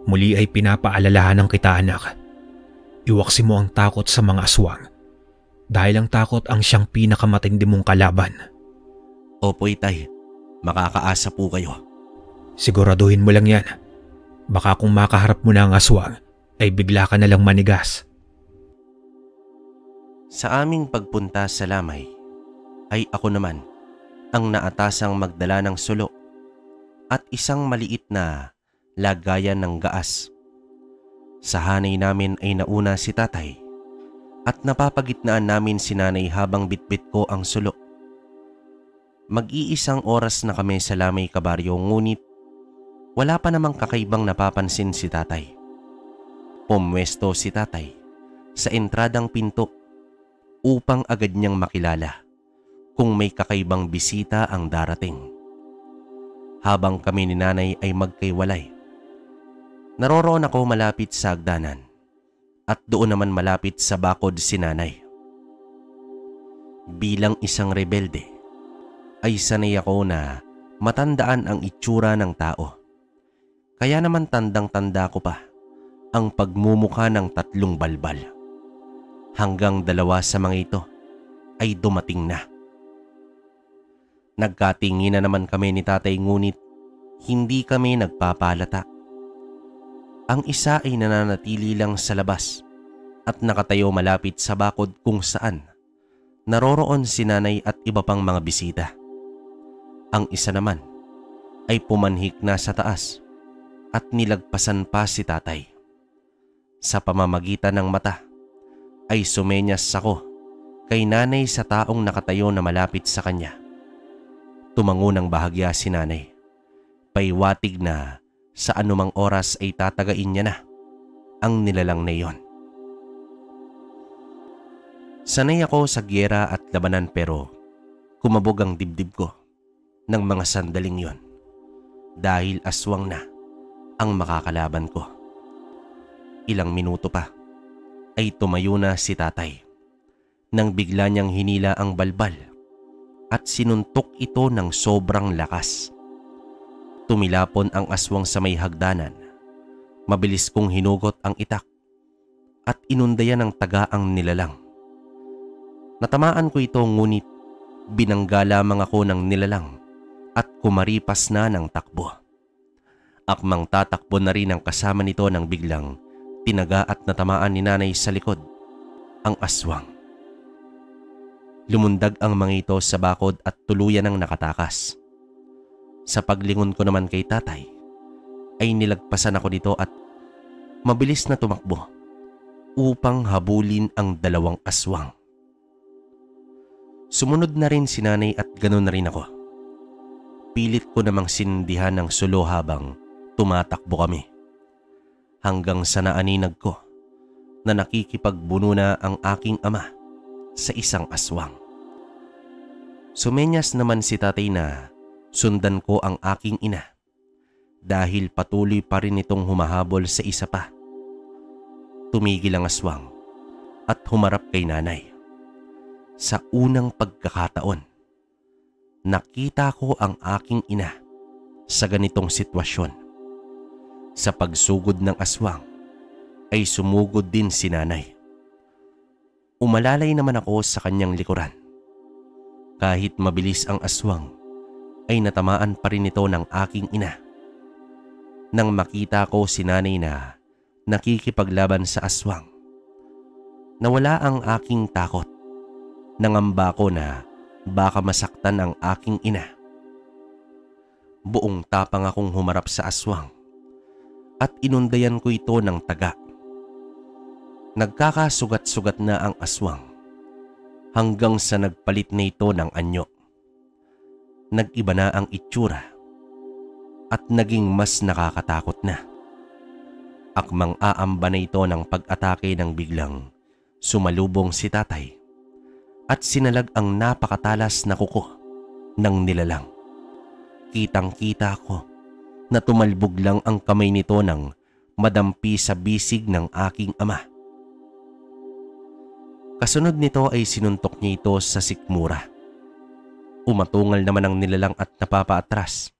Muli ay pinapaalalahanan kita, anak. Iwaksi mo ang takot sa mga aswang dahil ang takot ang siyang pinakamatindi mong kalaban. Opo, itay. Makakaasa po kayo. Siguraduhin mo lang yan. Baka kung makaharap mo na ang aswang ay bigla ka na lang manigas. Sa aming pagpunta sa lamay ay ako naman ang naatasang magdala ng sulo at isang maliit na lagayan ng gaas. Sa hanay namin ay nauna si tatay at napapagitnaan namin si nanay habang bitbit ko ang sulo. Mag-iisang oras na kami sa lamay kabaryo, ngunit wala pa namang kakaibang napapansin si tatay. Pumwesto si tatay sa entradang pinto upang agad niyang makilala kung may kakaibang bisita ang darating. Habang kami ni nanay ay magkaiwalay, naroroon ako malapit sa hagdanan at doon naman malapit sa bakod si nanay. Bilang isang rebelde ay sanay ako na matandaan ang itsura ng tao. Kaya naman tandang-tanda ko pa ang pagmumukha ng 3 balbal. Hanggang 2 sa mga ito ay dumating na. Nagkatingin na naman kami ni tatay, ngunit hindi kami nagpapalata. Ang isa ay nananatili lang sa labas at nakatayo malapit sa bakod kung saan naroroon si nanay at iba pang mga bisita. Ang isa naman ay pumanhik na sa taas at nilagpasan pa si tatay. Sa pamamagitan ng mata ay sumenyas ako kay nanay sa taong nakatayo na malapit sa kanya. Tumango ng bahagya si nanay, paiwatig na sa anumang oras ay tatagain niya na ang nilalang na iyon. Sanay ako sa gyera at labanan, pero kumabog ang dibdib ko ng mga sandaling yon dahil aswang na ang makakalaban ko. Ilang minuto pa ay tumayo na si tatay nang bigla niyang hinila ang balbal at sinuntok ito ng sobrang lakas. Tumilapon ang aswang sa may hagdanan. Mabilis kong hinugot ang itak at inundayan ng taga ang nilalang. Natamaan ko ito, ngunit binangga lamang ako ng nilalang at kumaripas na ng takbo. Akmang tatakbo na rin ang kasama nito nang biglang tinaga at natamaan ni nanay sa likod ang aswang. Lumundag ang mga ito sa bakod at tuluyan ang nakatakas. Sa paglingon ko naman kay tatay ay nilagpasan ako nito at mabilis na tumakbo upang habulin ang 2 aswang. Sumunod na rin si nanay at ganoon na rin ako. Pilit ko namang sindihan ng sulo habang tumatakbo kami, hanggang sa naaninag ko na nakikipagbuno na ang aking ama sa isang aswang. Sumenyas naman si tatay na sundan ko ang aking ina dahil patuloy pa rin itong humahabol sa isa pa. Tumigil ang aswang at humarap kay nanay. Sa unang pagkakataon, nakita ko ang aking ina sa ganitong sitwasyon. Sa pagsugod ng aswang ay sumugod din si nanay. Umalalay naman ako sa kanyang likuran. Kahit mabilis ang aswang ay natamaan pa rin ito ng aking ina. Nang makita ko si nanay na nakikipaglaban sa aswang, nawala ang aking takot. Nangamba ko na baka masaktan ang aking ina. Buong tapang akong humarap sa aswang at inundayan ko ito ng taga. Nagkakasugat-sugat na ang aswang hanggang sa nagpalit na ito ng anyo. Nag-iba na ang itsura at naging mas nakakatakot na. Akmang aamba na ito ng pag-atake nang biglang sumalubong si tatay at sinalag ang napakatalas na kuko ng nilalang. Kitang-kita ko na tumalbog lang ang kamay nito nang madampi sa bisig ng aking ama. Kasunod nito ay sinuntok niya ito sa sikmura. Umatungal naman ang nilalang at napapaatras.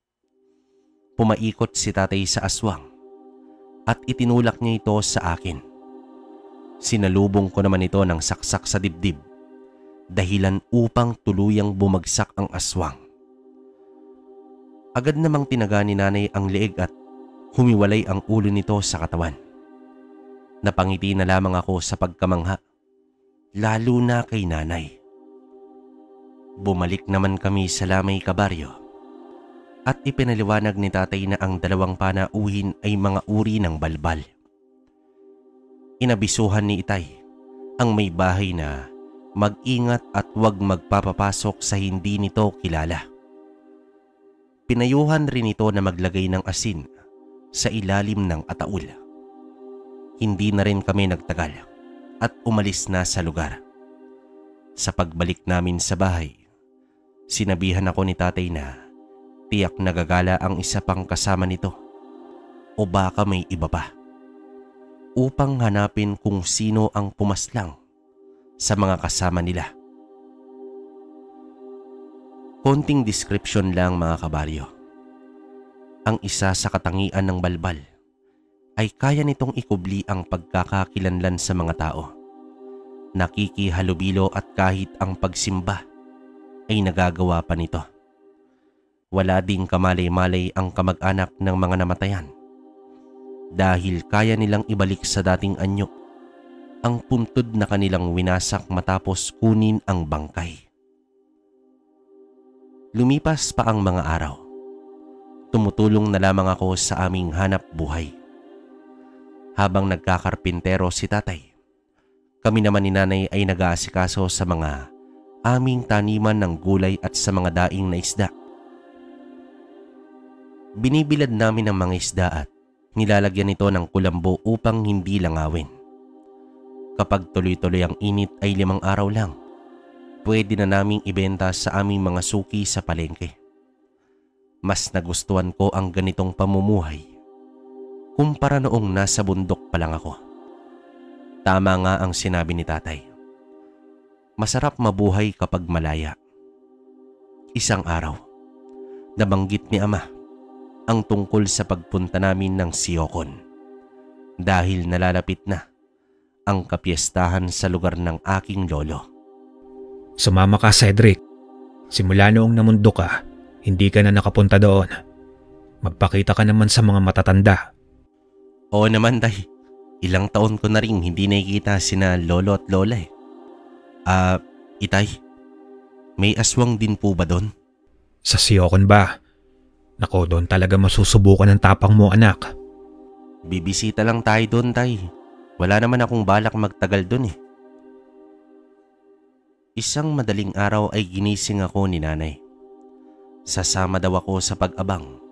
Pumaikot si tatay sa aswang at itinulak niya ito sa akin. Sinalubong ko naman ito ng saksak sa dibdib, dahilan upang tuluyang bumagsak ang aswang. Agad namang tinaga ni nanay ang leeg at humiwalay ang ulo nito sa katawan. Napangiti na lamang ako sa pagkamangha, lalo na kay nanay. Bumalik naman kami sa Lamay Kabaryo at ipinaliwanag ni tatay na ang dalawang panauhin ay mga uri ng balbal. Inabisuhan ni Itay ang may bahay na mag-ingat at huwag magpapapasok sa hindi nito kilala. Pinayuhan rin ito na maglagay ng asin sa ilalim ng ataul. Hindi na rin kami nagtagal at umalis na sa lugar. Sa pagbalik namin sa bahay, sinabihan ako ni tatay na tiyak nagagala ang isa pang kasama nito o baka may iba pa, upang hanapin kung sino ang pumaslang sa mga kasama nila. Konting description lang mga kabaryo. Ang isa sa katangian ng balbal ay kaya nitong ikubli ang pagkakakilanlan sa mga tao. Nakikihalubilo at kahit ang pagsimba ay nagagawa pa nito. Wala ding kamalay-malay ang kamag-anak ng mga namatayan dahil kaya nilang ibalik sa dating anyo ang puntod na kanilang winasak matapos kunin ang bangkay. Lumipas pa ang mga araw. Tumutulong na lamang ako sa aming hanap buhay. Habang nagkakarpintero si tatay, kami naman ni nanay ay nag-aasikaso sa mga aming taniman ng gulay at sa mga daing na isda. Binibilad namin ang mga isda at nilalagyan ito ng kulambo upang hindi langawin. Kapag tuloy-tuloy ang init ay 5 araw lang, pwede na naming ibenta sa aming mga suki sa palengke. Mas nagustuhan ko ang ganitong pamumuhay kumpara noong nasa bundok pa lang ako. Tama nga ang sinabi ni tatay. Masarap mabuhay kapag malaya. Isang araw, nabanggit ni ama ang tungkol sa pagpunta namin ng Siokon dahil nalalapit na ang kapiestahan sa lugar ng aking lolo. Sumama ka, Cedric. Simula noong namundo ka, hindi ka na nakapunta doon. Magpakita ka naman sa mga matatanda. Oo naman, tay. Ilang taon ko na rin hindi nakikita sina lolo at lola eh. Itay, may aswang din po ba doon? Sa Siokon ba? Nako, doon talaga masusubukan ang tapang mo, anak. Bibisita lang tayo doon, tay. Wala naman akong balak magtagal doon eh. Isang madaling araw ay ginising ako ni nanay. Sasama daw ako sa pag-abang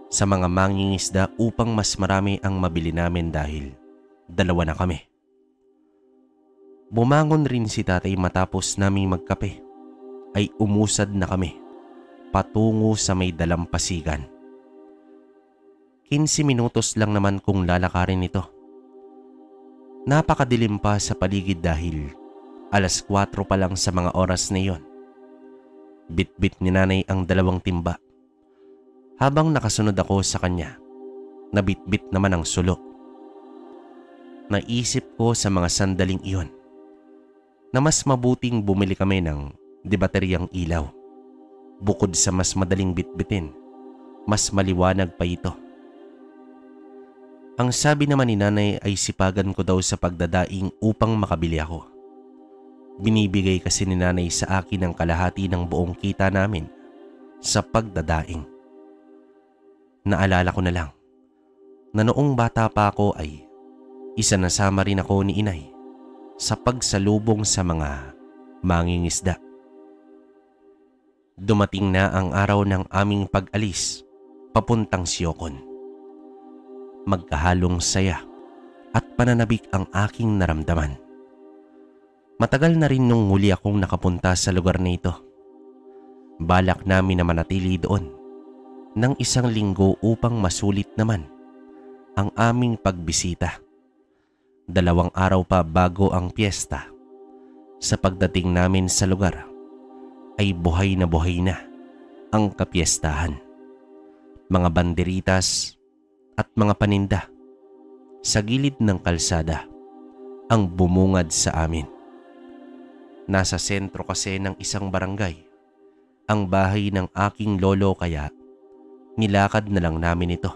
sa mga mangingisda upang mas marami ang mabili namin dahil 2 na kami. Bumangon rin si tatay matapos naming magkape ay umusad na kami patungo sa may dalampasigan. 15 minutos lang naman kung lalakarin ito. Napakadilim pa sa paligid dahil 4:00 pa lang sa mga oras na iyon. Bit-bit ni nanay ang 2 timba. Habang nakasunod ako sa kanya, nabit-bit naman ang sulo. Naisip ko sa mga sandaling iyon na mas mabuting bumili kami ng debateryang ilaw. Bukod sa mas madaling bitbitin, mas maliwanag pa ito. Ang sabi naman ni nanay ay sipagan ko daw sa pagdadaing upang makabili ako. Binibigay kasi ni nanay sa akin ang kalahati ng buong kita namin sa pagdadaing. Naalala ko na lang na noong bata pa ako ay isanasama rin ako ni inay sa pagsalubong sa mga mangingisda. Dumating na ang araw ng aming pag-alis papuntang Siokon. Magkahalong saya at pananabik ang aking naramdaman. Matagal na rin nung huli akong nakapunta sa lugar na ito. Balak namin na manatili doon ng 1 linggo upang masulit naman ang aming pagbisita. 2 araw pa bago ang piyesta Sa pagdating namin sa lugar ay buhay na ang kapiestahan. Mga banderitas at mga paninda sa gilid ng kalsada ang bumungad sa amin. Nasa sentro kasi ng isang barangay ang bahay ng aking lolo kaya nilakad na lang namin ito.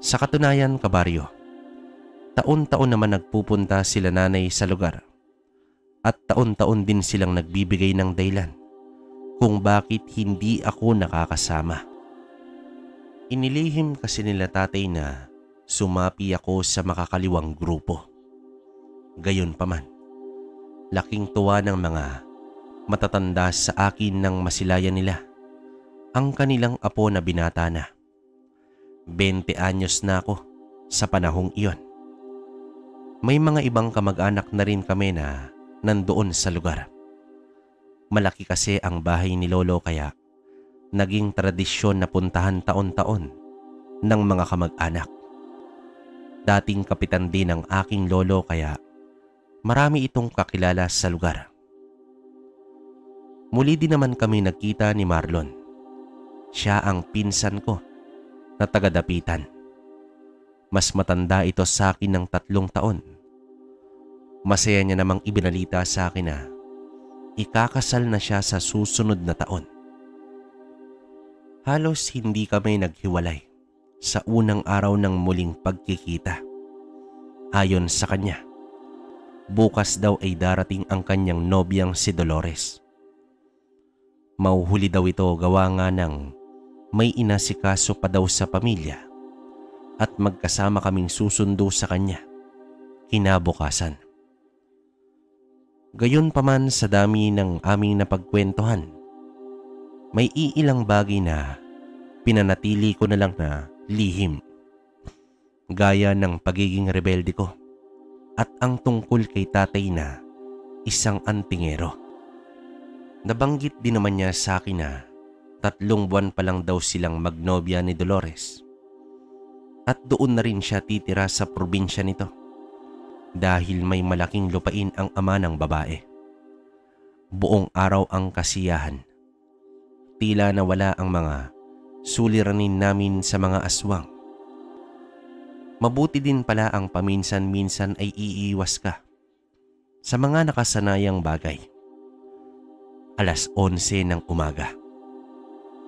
Sa katunayan, kabaryo, taon-taon naman nagpupunta sila nanay sa lugar at taon-taon din silang nagbibigay ng dahilan kung bakit hindi ako nakakasama. Inilihim kasi nila tatay na sumapi ako sa makakaliwang grupo. Gayunpaman, laking tuwa ng mga matatanda sa akin nang masilayan nila ang kanilang apo na binata na. 20 anyos na ako sa panahong iyon. May mga ibang kamag-anak na rin kami na nandoon sa lugar. Malaki kasi ang bahay ni lolo kaya naging tradisyon na puntahan taon-taon ng mga kamag-anak. Dating kapitan din ang aking lolo kaya marami itong kakilala sa lugar. Muli din naman kami nagkita ni Marlon. Siya ang pinsan ko na taga-Dapitan. Mas matanda ito sa akin ng 3 taon. Masaya niya namang ibinalita sa akin na ikakasal na siya sa susunod na taon. Halos hindi kami naghiwalay sa unang araw ng muling pagkikita. Ayon sa kanya, bukas daw ay darating ang kanyang nobyang si Dolores. Mauhuli daw ito gawa nga ng may inasikaso pa daw sa pamilya at magkasama kaming susundo sa kanya kinabukasan. Gayunpaman sa dami ng aming napagkwentuhan, may iilang bagay na pinanatili ko na lang na lihim. Gaya ng pagiging rebelde ko at ang tungkol kay tatay na isang antingero. Nabanggit din naman niya sa akin na 3 buwan pa lang daw silang magnobya ni Dolores. At doon na rin siya titira sa probinsya nito dahil may malaking lupain ang ama ng babae. Buong araw ang kasiyahan. Tila nawala ang mga suliranin namin sa mga aswang. Mabuti din pala ang paminsan-minsan ay iiwas ka sa mga nakasanayang bagay. 11:00 ng umaga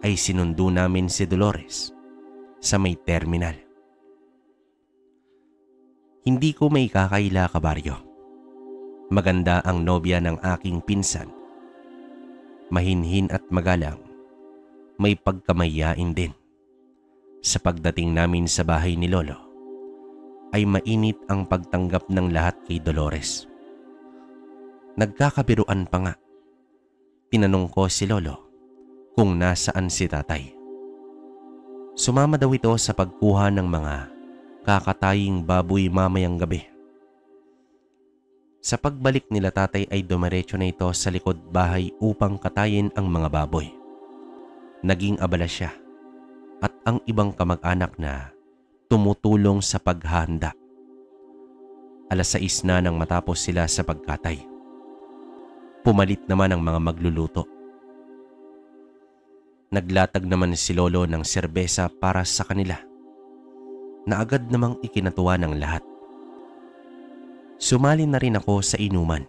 ay sinundo namin si Dolores sa may terminal. Hindi ko may kakaila, kabaryo. Maganda ang nobya ng aking pinsan. Mahinhin at magalang. May pagkamayain din. Sa pagdating namin sa bahay ni lolo, ay mainit ang pagtanggap ng lahat kay Dolores. Nagkakabiruan pa nga. Tinanong ko si lolo kung nasaan si tatay. Sumama daw ito sa pagkuha ng mga kakataying baboy mamayang gabi. Sa pagbalik nila tatay ay dumiretso na ito sa likod bahay upang katayin ang mga baboy. Naging abala siya at ang ibang kamag-anak na tumutulong sa paghahanda. 6:00 na nang matapos sila sa pagkatay. Pumalit naman ang mga magluluto. Naglatag naman si lolo ng serbesa para sa kanila na agad namang ikinatuwa ng lahat. Sumali na rin ako sa inuman.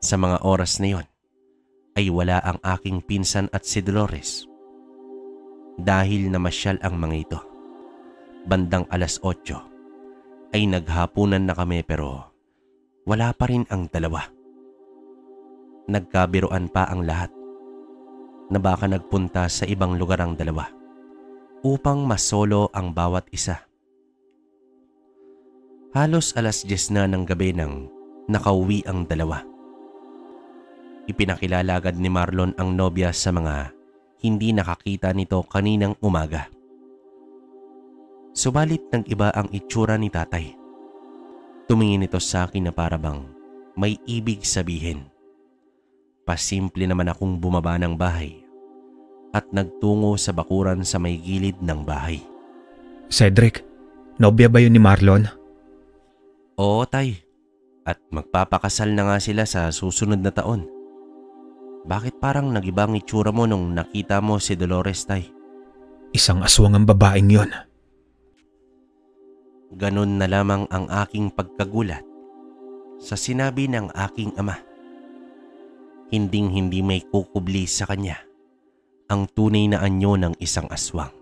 Sa mga oras na yon ay wala ang aking pinsan at si Dolores dahil namasyal ang mga ito. Bandang 8:00 ay naghapunan na kami pero wala pa rin ang dalawa. Nagkabiruan pa ang lahat na baka nagpunta sa ibang lugar ang dalawa upang masolo ang bawat isa. Halos 10:00 na ng gabi nang nakauwi ang dalawa. Ipinakilala agad ni Marlon ang nobya sa mga hindi nakakita nito kaninang umaga. Subalit nag-iba ang itsura ni tatay. Tumingin ito sa akin na parabang may ibig sabihin. Pasimple naman akong bumaba ng bahay at nagtungo sa bakuran sa may gilid ng bahay. Cedric, nobya ba yun ni Marlon? Oo, tay. At magpapakasal na nga sila sa susunod na taon. Bakit parang nag-ibang itsura mo nung nakita mo si Dolores, Tay? Isang aswang ang babaeng yon. Ganon na lamang ang aking pagkagulat sa sinabi ng aking ama. Hinding-hindi may kukubli sa kanya ang tunay na anyo ng isang aswang.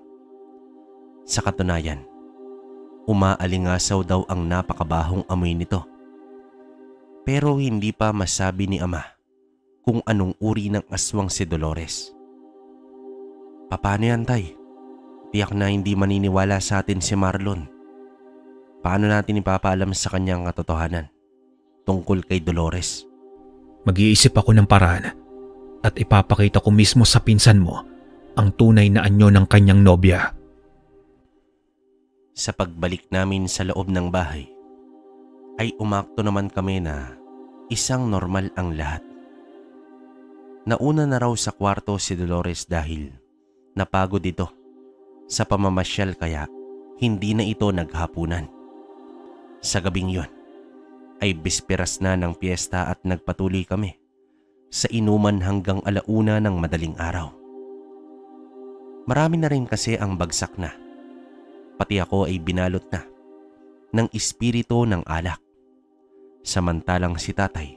Sa katunayan, umaalingasaw daw ang napakabahong amoy nito. Pero hindi pa masabi ni ama kung anong uri ng aswang si Dolores. Paano yan, Tay? Tiyak na hindi maniniwala sa atin si Marlon. Paano natin ipapaalam sa kanyang katotohanan tungkol kay Dolores? Mag-iisip ako ng paraan at ipapakita ko mismo sa pinsan mo ang tunay na anyo ng kanyang nobya. Sa pagbalik namin sa loob ng bahay, ay umakto naman kami na isang normal ang lahat. Nauna na raw sa kwarto si Dolores dahil napagod ito sa pamamasyal kaya hindi na ito naghapunan. Sa gabing yon ay bisperas na ng piyesta at nagpatuloy kami sa inuman hanggang 1:00 ng madaling araw. Marami na rin kasi ang bagsak na. Pati ako ay binalot na ng espiritu ng alak. Samantalang si tatay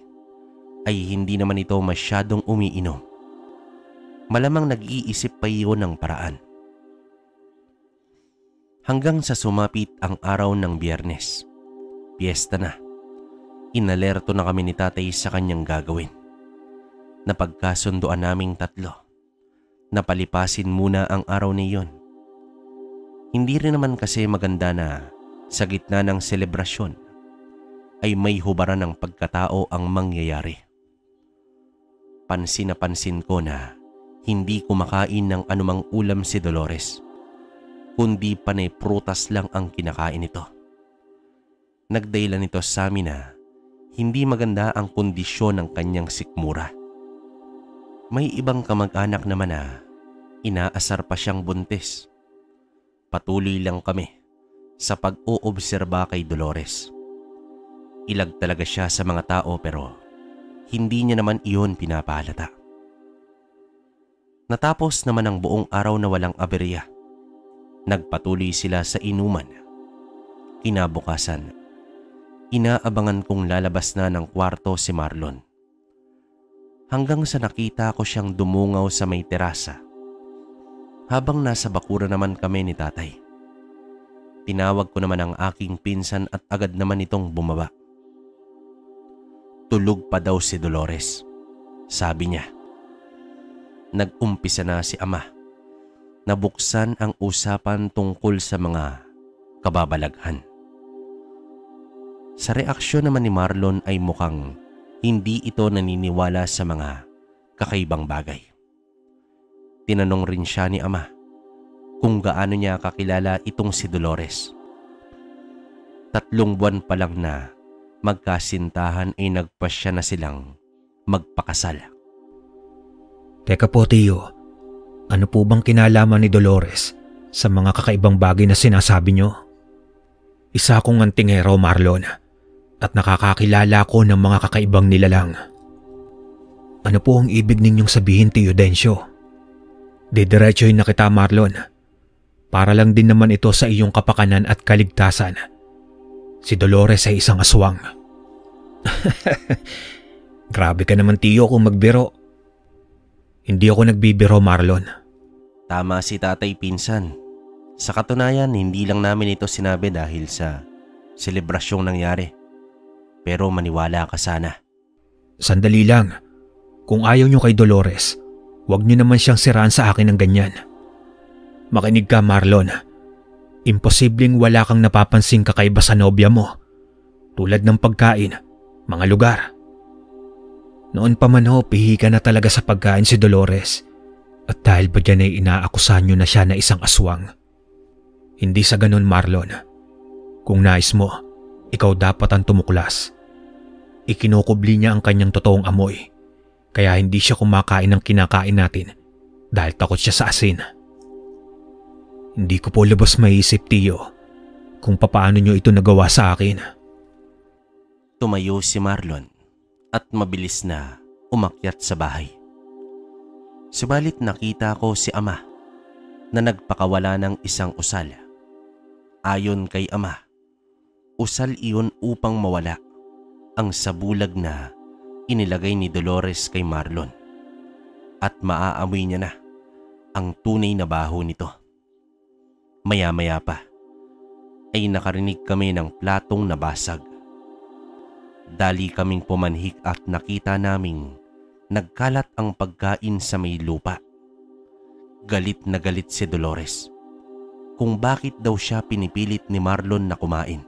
ay hindi naman ito masyadong umiinom. Malamang nag-iisip pa iyon ng paraan. Hanggang sa sumapit ang araw ng Biyernes. Piyesta na. Inalerto na kami ni tatay sa kanyang gagawin. Napagkasunduan naming tatlo. Napalipasin muna ang araw na iyon. Hindi rin naman kasi maganda na sa gitna ng selebrasyon ay may hubaran ng pagkatao ang mangyayari. Pansin na pansin ko na hindi kumakain ng anumang ulam si Dolores, kundi panay prutas lang ang kinakain nito. Nagdahilan ito sa amin na hindi maganda ang kondisyon ng kanyang sikmura. May ibang kamag-anak naman na inaasar pa siyang buntis. Patuloy lang kami sa pag-oobserba kay Dolores. Ilag talaga siya sa mga tao pero hindi niya naman iyon pinapahalata. Natapos naman ang buong araw na walang aberya. Nagpatuloy sila sa inuman. Kinabukasan, inaabangan kong lalabas na ng kwarto si Marlon. Hanggang sa nakita ko siyang dumungaw sa may terasa. Habang nasa bakura naman kami ni tatay. Tinawag ko naman ang aking pinsan at agad naman itong bumaba. Tulog pa daw si Dolores, sabi niya. Nag-umpisa na si ama. Nabuksan ang usapan tungkol sa mga kababalaghan. Sa reaksyon naman ni Marlon ay mukhang hindi ito naniniwala sa mga kakaibang bagay. Tinanong rin siya ni ama kung gaano niya kakilala itong si Dolores. 3 buwan pa lang na magkasintahan ay nagpasya na silang magpakasal. Teka po, Tiyo. Ano po bang kinalaman ni Dolores sa mga kakaibang bagay na sinasabi niyo? Isa akong antingero, Marlon, at nakakakilala ko ng mga kakaibang nilalang. Ano po ang ibig ninyong sabihin, Tiyo Densyo? Didiretsohin na kita, Marlon. Para lang din naman ito sa iyong kapakanan at kaligtasan. Si Dolores ay isang aswang. Grabe ka naman, Tiyo, kung magbiro. Hindi ako nagbibiro, Marlon. Tama si tatay, pinsan. Sa katunayan, hindi lang namin ito sinabi dahil sa selebrasyong nangyari. Pero maniwala ka sana. Sandali lang. Kung ayaw nyo kay Dolores, huwag nyo naman siyang siraan sa akin ng ganyan. Makinig ka, Marlon. Imposibleng wala kang napapansing kakaiba sa nobya mo. Tulad ng pagkain, mga lugar. Noon pa man ho, pihi ka na talaga sa pagkain si Dolores. At dahil ba dyan ay inaakusahan nyo na siya na isang aswang? Hindi sa ganun, Marlon. Kung nais mo, ikaw dapat ang tumuklas. Ikinukubli niya ang kanyang totoong amoy. Kaya hindi siya kumakain ng kinakain natin dahil takot siya sa asin. Hindi ko po lubos maiisip, Tiyo, kung papaano nyo ito nagawa sa akin. Tumayo si Marlon at mabilis na umakyat sa bahay. Subalit nakita ko si ama na nagpakawala ng isang usal. Ayon kay ama, usal iyon upang mawala ang sabulag na inilagay ni Dolores kay Marlon at maaamoy niya na ang tunay na baho nito. Maya-maya pa ay nakarinig kami ng platong nabasag. Dali kaming pumanhik at nakita naming nagkalat ang pagkain sa may lupa. Galit na galit si Dolores kung bakit daw siya pinipilit ni Marlon na kumain.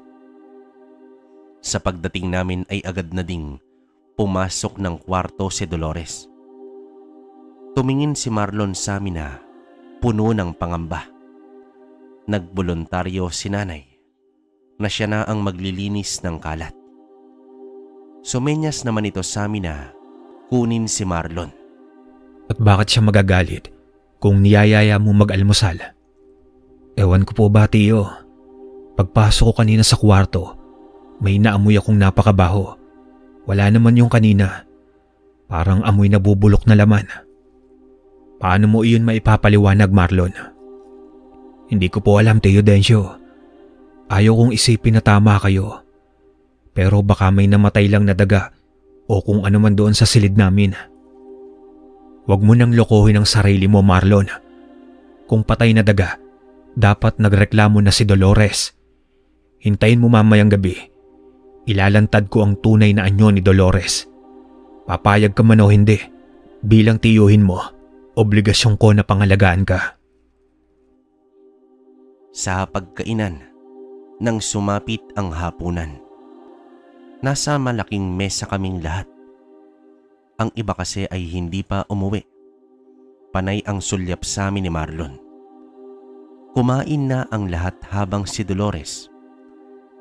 Sa pagdating namin ay agad na ding pumasok ng kwarto si Dolores. Tumingin si Marlon sa amin na puno ng pangamba. Nagboluntaryo si nanay na siya na ang maglilinis ng kalat. Sumenyas naman ito sa amin na kunin si Marlon. At bakit siya magagalit kung niyayaya mo mag-almusal? Ewan ko po ba, Tiyo. Pagpasok ko kanina sa kwarto, may naamoy akong napakabaho. Wala naman yung kanina. Parang amoy na bubulok na laman. Paano mo iyon maipapaliwanag, Marlon? Hindi ko po alam, Tio Dencio. Ayaw kong isipin na tama kayo. Pero baka may namatay lang na daga o kung ano man doon sa silid namin. Huwag mo nang lokohin ang sarili mo, Marlon. Kung patay na daga, dapat nagreklamo na si Dolores. Hintayin mo mamayang gabi. Ilalantad ko ang tunay na anyo ni Dolores. Papayag ka man o hindi, bilang tiyuhin mo, obligasyon ko na pangalagaan ka. Sa pagkainan, nang sumapit ang hapunan, nasa malaking mesa kaming lahat. Ang iba kasi ay hindi pa umuwi. Panay ang sulyap sa amin ni Marlon. Kumain na ang lahat habang si Dolores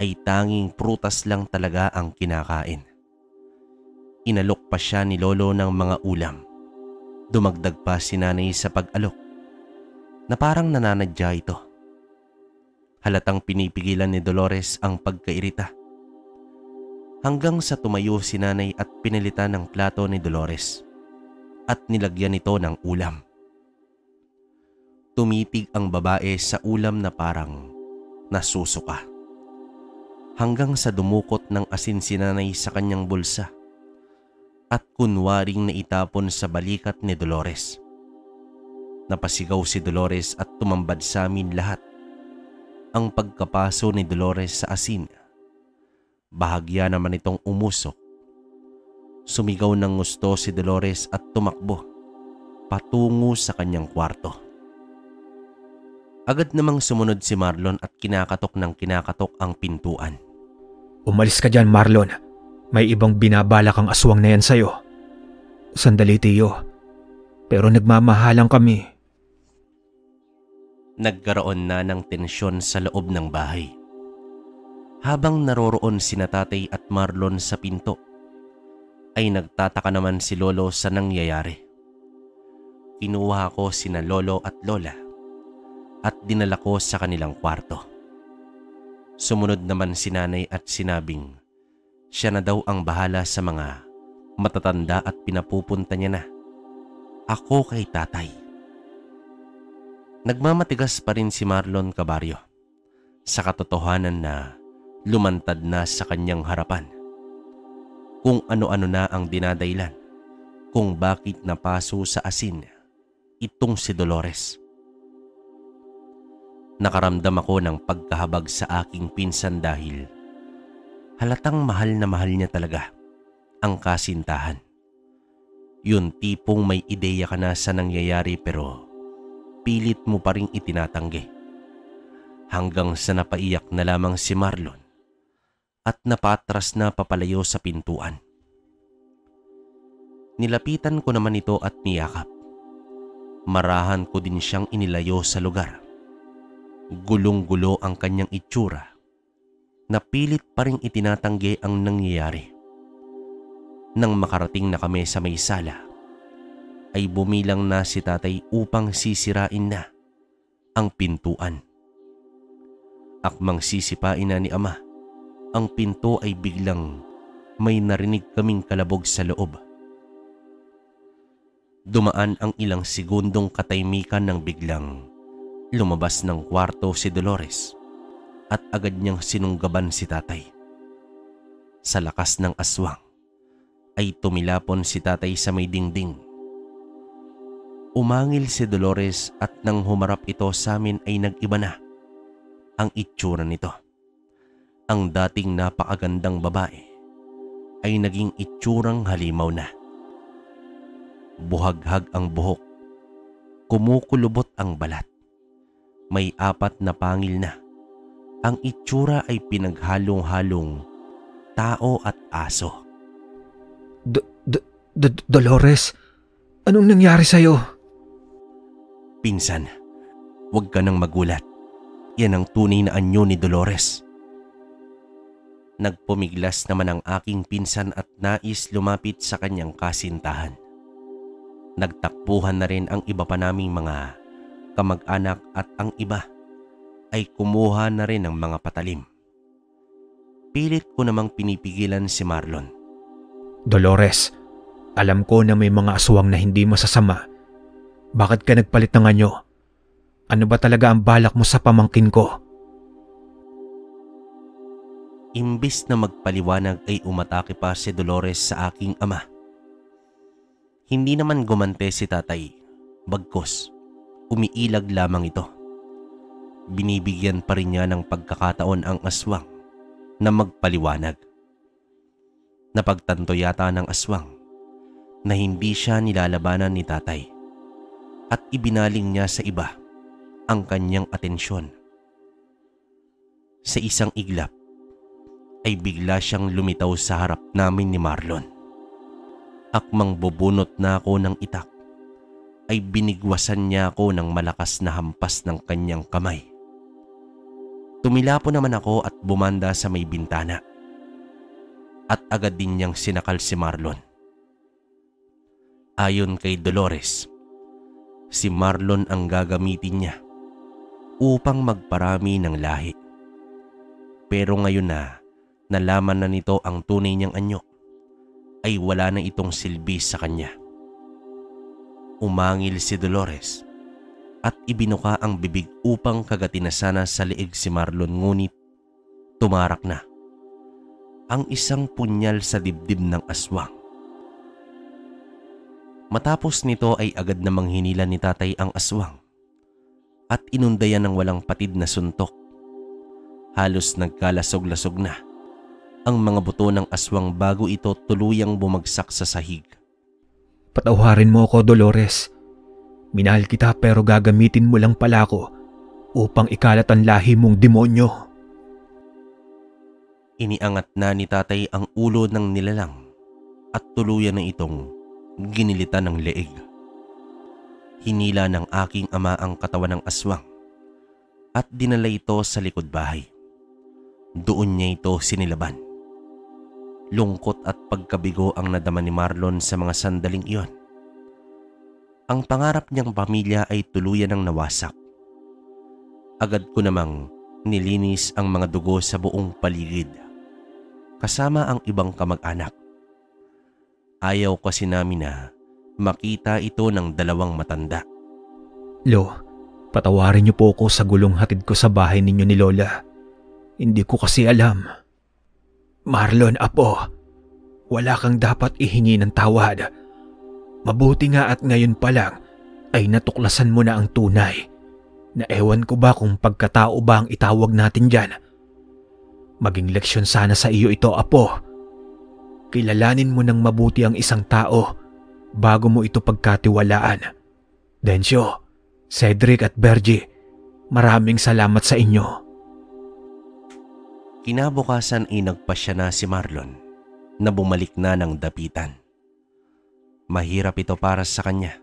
ay tanging prutas lang talaga ang kinakain. Inalok pa siya ni Lolo ng mga ulam. Dumagdag pa si nanay sa pag-alok na parang nananadya ito. Halatang pinipigilan ni Dolores ang pagkairita. Hanggang sa tumayo si nanay at pinilitan ng plato ni Dolores at nilagyan ito ng ulam. Tumitig ang babae sa ulam na parang nasusuka. Hanggang sa dumukot ng asin si nanay sa kanyang bulsa at kunwaring naitapon sa balikat ni Dolores. Napasigaw si Dolores at tumambad sa amin lahat. Ang pagkapaso ni Dolores sa asin, bahagya naman itong umusok. Sumigaw ng gusto si Dolores at tumakbo patungo sa kanyang kwarto. Agad namang sumunod si Marlon at kinakatok ng kinakatok ang pintuan. Umalis ka dyan, Marlon. May ibang binabalak ang aswang na yan sa'yo. Sandali, Tiyo. Pero nagmamahalang kami. Nagkaroon na ng tensyon sa loob ng bahay. Habang naroroon sina Tatay at Marlon sa pinto, ay nagtataka naman si Lolo sa nangyayari. Kinuha ko sina Lolo at Lola at dinala ko sa kanilang kwarto. Sumunod naman si Nanay at sinabing siya na daw ang bahala sa mga matatanda at pinapupunta niya na ako kay Tatay. Nagmamatigas pa rin si Marlon Cabarrio sa katotohanan na lumantad na sa kanyang harapan kung ano-ano na ang dinadailan kung bakit napaso sa asin itong si Dolores. Nakaramdam ako ng pagkahabag sa aking pinsan dahil halatang mahal na mahal niya talaga ang kasintahan. Yun tipong may ideya ka na sa nangyayari pero pilit mo pa ring itinatanggi. Hanggang sa napaiyak na lamang si Marlon at napatras na papalayo sa pintuan. Nilapitan ko naman ito at niyakap. Marahan ko din siyang inilayo sa lugar. Gulong-gulo ang kanyang itsura. Napilit pa ring itinatanggi ang nangyayari. Nang makarating na kami sa may sala, ay bumilang na si Tatay upang sisirain na ang pintuan. Akmang sisipain na ni Ama, ang pinto ay biglang may narinig kaming kalabog sa loob. Dumaan ang ilang segundong katahimikan nang biglang lumabas ng kwarto si Dolores at agad niyang sinunggaban si tatay. Sa lakas ng aswang ay tumilapon si tatay sa may dingding. Umangil si Dolores at nang humarap ito sa amin ay nag-iba na ang itsura nito. Ang dating napakagandang babae ay naging itsurang halimaw na. Buhaghag ang buhok, kumukulubot ang balat, may 4 na pangil na. Ang itsura ay pinaghalong-halong tao at aso. Dolores, anong nangyari sa'yo? Pinsan, huwag ka nang magulat. Yan ang tunay na anyo ni Dolores. Nagpumiglas naman ang aking pinsan at nais lumapit sa kanyang kasintahan. Nagtakbuhan na rin ang iba pa naming mga kamag-anak at ang iba ay kumuha na rin ng mga patalim. Pilit ko namang pinipigilan si Marlon. Dolores, alam ko na may mga aswang na hindi masasama. Bakit ka nagpalit ng anyo? Ano ba talaga ang balak mo sa pamangkin ko? Imbis na magpaliwanag ay umatake pa si Dolores sa aking ama. Hindi naman gumante si tatay, bagkus umiilag lamang ito. Binibigyan pa rin niya ng pagkakataon ang aswang na magpaliwanag. Napagtanto yata ng aswang na hindi siya nilalabanan ni tatay at ibinaling niya sa iba ang kanyang atensyon. Sa isang iglap ay bigla siyang lumitaw sa harap namin ni Marlon. Akmang bubunot na ako ng itak ay binigwasan niya ako ng malakas na hampas ng kanyang kamay. Tumilapo naman ako at bumanda sa may bintana. At agad din niyang sinakal si Marlon. Ayon kay Dolores, si Marlon ang gagamitin niya upang magparami ng lahi. Pero ngayon na nalaman na nito ang tunay niyang anyo, ay wala na itong silbi sa kanya. Umangil si Dolores at ibinuka ang bibig upang kagatin na sana sa leeg si Marlon, ngunit tumarak na ang isang punyal sa dibdib ng aswang. Matapos nito ay agad namang hinila ni tatay ang aswang at inundayan ng walang patid na suntok. Halos nagkalasog-lasog na ang mga buto ng aswang bago ito tuluyang bumagsak sa sahig. Patawarin mo ako, Dolores. Minahal kita pero gagamitin mo lang pala ako upang ikalat ang lahi mong demonyo. Iniangat na ni tatay ang ulo ng nilalang at tuluyan na itong ginilitan ng leeg. Hinila ng aking ama ang katawan ng aswang at dinala ito sa likod bahay. Doon niya ito sinilaban. Lungkot at pagkabigo ang nadama ni Marlon sa mga sandaling iyon. Ang pangarap niyang pamilya ay tuluyan ng nawasak. Agad ko namang nilinis ang mga dugo sa buong paligid, kasama ang ibang kamag-anak. Ayaw kasi namin na makita ito ng dalawang matanda. Lo, patawarin niyo po ako sa gulong hatid ko sa bahay ninyo ni Lola. Hindi ko kasi alam. Marlon, apo, wala kang dapat ihingi ng tawad. Mabuti nga at ngayon pa lang ay natuklasan mo na ang tunay. Na ewan ko ba kung pagkatao ba ang itawag natin dyan. Maging leksyon sana sa iyo ito, apo. Kilalanin mo ng mabuti ang isang tao bago mo ito pagkatiwalaan. Densyo, Cedric at Bergie, maraming salamat sa inyo. Kinabukasan ay nagpasya na si Marlon na bumalik na ng dapitan. Mahirap ito para sa kanya,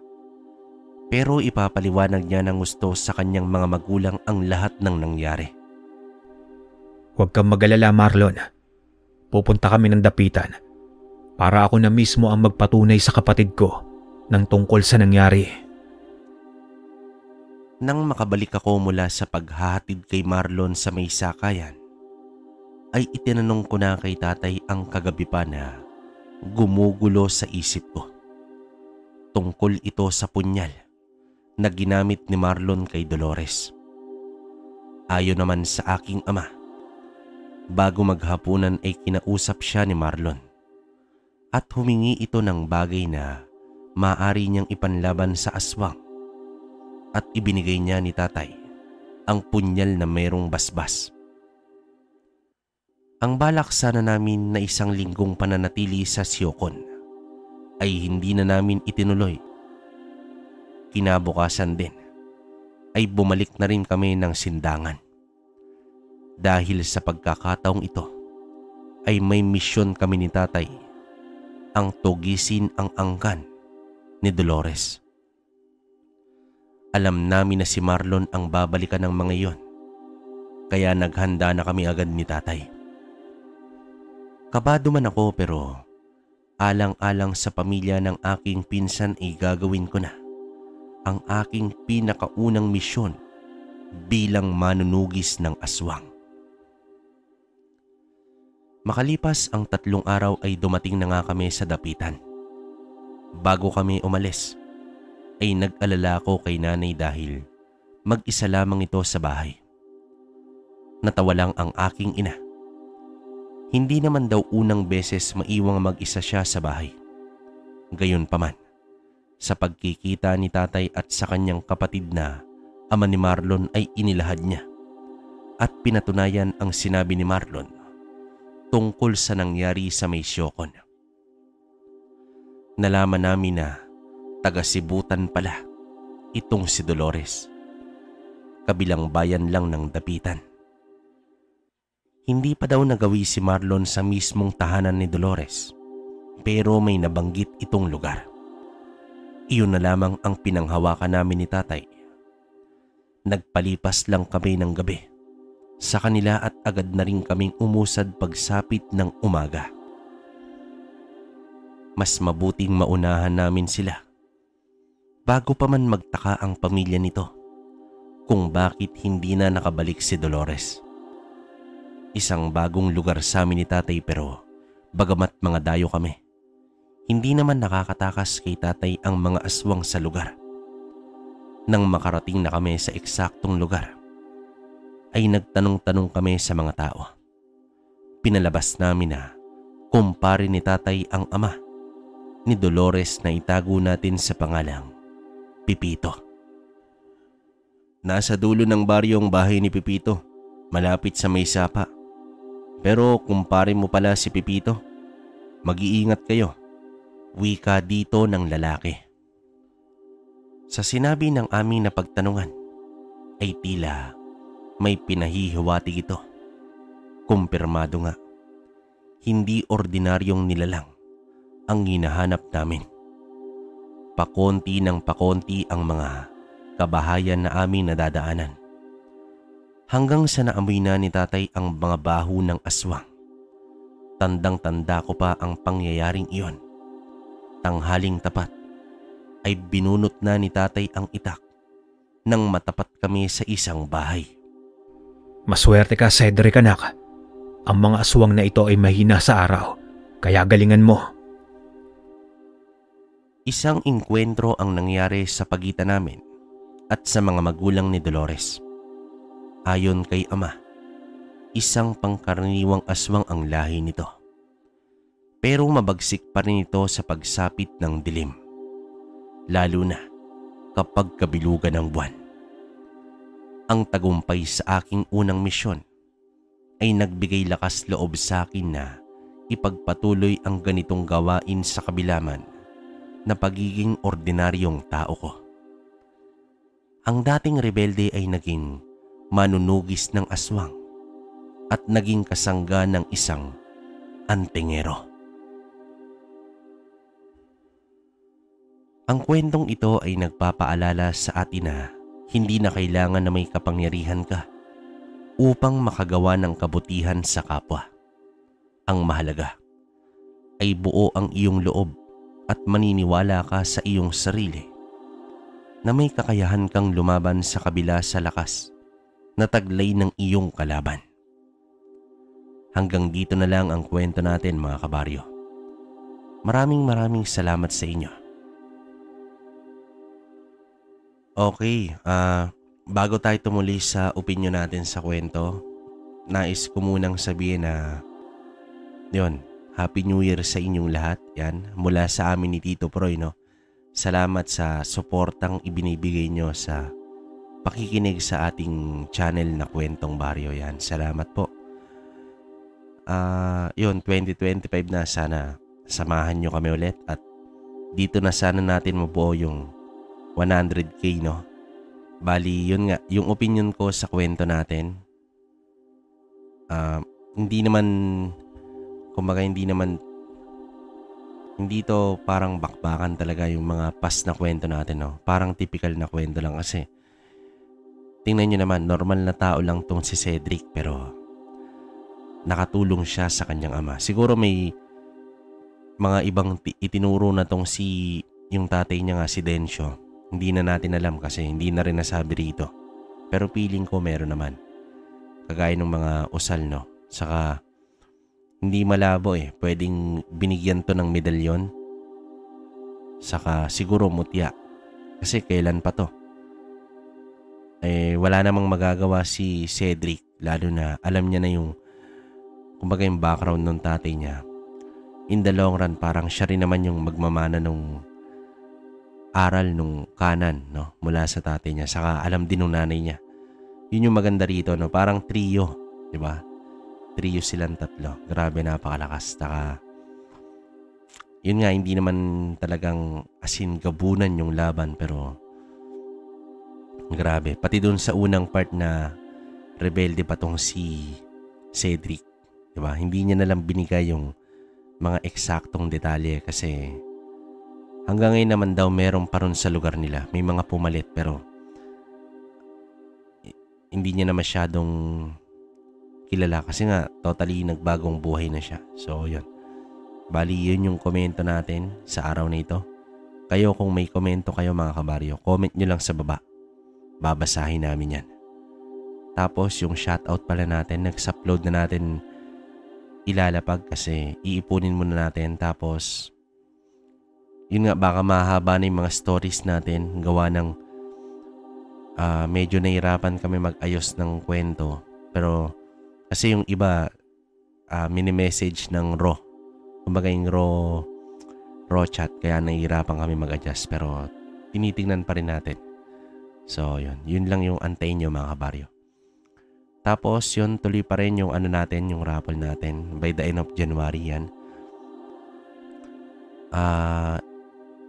pero ipapaliwanag niya ng gusto sa kanyang mga magulang ang lahat ng nangyari. Huwag kang mag-alala, Marlon. Pupunta kami ng dapitan para ako na mismo ang magpatunay sa kapatid ko ng tungkol sa nangyari. Nang makabalik ako mula sa paghahatid kay Marlon sa may sakayan, ay itinanong ko na kay tatay ang kagabi pa na gumugulo sa isip ko. Tungkol ito sa punyal na ginamit ni Marlon kay Dolores. Ayon naman sa aking ama, bago maghapunan ay kinausap siya ni Marlon at humingi ito ng bagay na maaari niyang ipanlaban sa aswang at ibinigay niya ni tatay ang punyal na mayroong basbas. Ang balak sana namin na 1 linggong pananatili sa Siokon ay hindi na namin itinuloy. Kinabukasan din ay bumalik na rin kami ng Sindangan. Dahil sa pagkakataong ito ay may misyon kami ni tatay, ang tugisin ang angkan ni Dolores. Alam namin na si Marlon ang babalikan ng mga iyon, kaya naghanda na kami agad ni tatay. Kabado man ako pero alang-alang sa pamilya ng aking pinsan ay gagawin ko na ang aking pinakaunang misyon bilang manunugis ng aswang. Makalipas ang 3 araw ay dumating na nga kami sa dapitan. Bago kami umalis ay nag-alala ko kay nanay dahil mag-isa lamang ito sa bahay. Natawa lang ang aking ina. Hindi naman daw unang beses maiwang mag-isa siya sa bahay. Gayunpaman, sa pagkikita ni tatay at sa kanyang kapatid na ama ni Marlon ay inilahad niya at pinatunayan ang sinabi ni Marlon tungkol sa nangyari sa may Siokon. Nalaman namin na taga-Sibutan pala itong si Dolores. Kabilang bayan lang ng dapitan. Hindi pa daw nagawi si Marlon sa mismong tahanan ni Dolores, pero may nabanggit itong lugar. Iyon na lamang ang pinanghawakan namin ni tatay. Nagpalipas lang kami ng gabi sa kanila at agad na rin kaming umusad pagsapit ng umaga. Mas mabuting maunahan namin sila bago pa man magtaka ang pamilya nito kung bakit hindi na nakabalik si Dolores. Isang bagong lugar sa amin ni tatay pero bagamat mga dayo kami, hindi naman nakakatakas kay tatay ang mga aswang sa lugar. Nang makarating na kami sa eksaktong lugar, ay nagtanong-tanong kami sa mga tao. Pinalabas namin na kumpare ni tatay ang ama ni Dolores na itago natin sa pangalang Pipito. Nasa dulo ng baryo ang bahay ni Pipito, malapit sa may sapa. Pero kumpare mo pala si Pipito, mag-iingat kayo. Wika dito ng lalaki. Sa sinabi ng aming napagtanungan ay tila may pinahihiwatig ito. Kumpirmado nga, hindi ordinaryong nilalang ang hinahanap namin. Pakonti ng pakonti ang mga kabahayan na aming nadadaanan. Hanggang sa naamoy na ni tatay ang mga baho ng aswang. Tandang-tanda ko pa ang pangyayaring iyon. Tanghaling tapat ay binunot na ni tatay ang itak nang matapat kami sa isang bahay. Maswerte ka, Cedric anak. Ang mga aswang na ito ay mahina sa araw, kaya galingan mo. Isang inkwentro ang nangyari sa pagitan namin at sa mga magulang ni Dolores. Ayon kay ama, isang pangkaraniwang aswang ang lahi nito. Pero mabagsik pa rin ito sa pagsapit ng dilim, lalo na kapag kabilugan ng buwan. Ang tagumpay sa aking unang misyon ay nagbigay lakas loob sa akin na ipagpatuloy ang ganitong gawain sa kabilaman na pagiging ordinaryong tao ko. Ang dating rebelde ay naging manunugis ng aswang at naging kasangga ng isang antingero. Ang kwentong ito ay nagpapaalala sa atin na hindi na kailangan na may kapangyarihan ka upang makagawa ng kabutihan sa kapwa. Ang mahalaga ay buo ang iyong loob at maniniwala ka sa iyong sarili na may kakayahan kang lumaban sa kabila sa lakas na taglay ng iyong kalaban. Hanggang dito na lang ang kwento natin mga kabaryo. Maraming salamat sa inyo. Okay, bago tayo tumuli sa opinion natin sa kwento, nais ko munang sabihin na yun, Happy New Year sa inyong lahat. Yan, mula sa amin ni Tito Proy, no? Salamat sa suportang ibinibigay nyo sa pakikinig sa ating channel na Kwentong Baryo. Yan, salamat po. Yun, 2025 na, sana samahan nyo kami ulit at dito na sana natin mabuo yung 100k, no? Bali, yun nga, yung opinion ko sa kwento natin, hindi naman, kumbaga hindi to parang bakbakan talaga yung mga past na kwento natin, no? Parang typical na kwento lang kasi tingnan nyo naman, normal na tao lang tong si Cedric pero nakatulong siya sa kanyang ama. Siguro may mga ibang itinuro na tong yung tatay niya nga si Dencio. Hindi na natin alam kasi hindi na rin nasabi rito. Pero feeling ko meron naman. Kagaya ng mga usal, no? Saka hindi malabo pwedeng binigyan to ng medalyon. Saka siguro mutya. Kasi kailan pa to? Wala namang magagawa si Cedric. Lalo na alam niya na kumbaga yung background ng tatay niya. In the long run, parang siya rin naman yung magmamana nung aral nung kanan, no? Mula sa tatay niya. Saka alam din nung nanay niya. Yun yung maganda rito, no? Parang trio, di ba? Trio silang tatlo. Grabe, napakalakas. Saka yun nga, hindi naman talagang gabunan yung laban, pero grabe. Pati dun sa unang part na rebelde pa tong si Cedric, diba? Hindi niya nalang binigay yung mga eksaktong detalye kasi hanggang ngayon naman daw meron pa ron sa lugar nila. May mga pumalit pero hindi niya na masyadong kilala kasi nga totally nagbagong buhay na siya. So yun. Bali yun yung komento natin sa araw na ito. Kayo kung may komento kayo mga kabaryo, comment nyo lang sa baba. Babasahin namin yan. Tapos yung shoutout pala natin, nag-upload na natin ilalapag kasi iipunin muna natin. Tapos yun nga, baka mahaba na yung mga stories natin. Gawa ng medyo nahirapan kami mag-ayos ng kwento. Pero kasi yung iba mini-message ng raw. Kumbaga yung raw chat. Kaya nahihirapan kami mag-adjust. Pero tinitingnan pa rin natin. So yun. Yun lang yung antayin nyo mga kabaryo. Tapos yun, tuloy pa rin yung natin, yung raffle natin. By the end of January yan.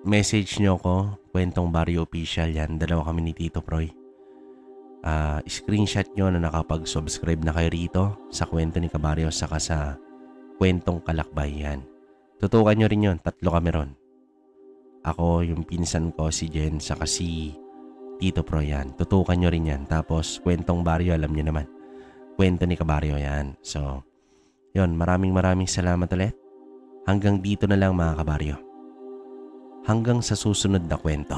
Message nyo ko, Kwentong Baryo Official yan. Dalawa kami ni Tito Proy. Screenshot nyo na nakapag-subscribe na kayo rito sa Kwento ni Kabaryo saka sa Kwentong Kalakbay yan. Tutukan nyo rin yun, 3 kami ron. Ako, yung pinsan ko, si Jen, saka si Tito Proy yan. Tutukan nyo rin yan. Tapos Kwentong Baryo, alam nyo naman. Kwento ni Kabaryo yan. So, yun, maraming salamat ulit. Hanggang dito na lang mga kabaryo. Hanggang sa susunod na kwento.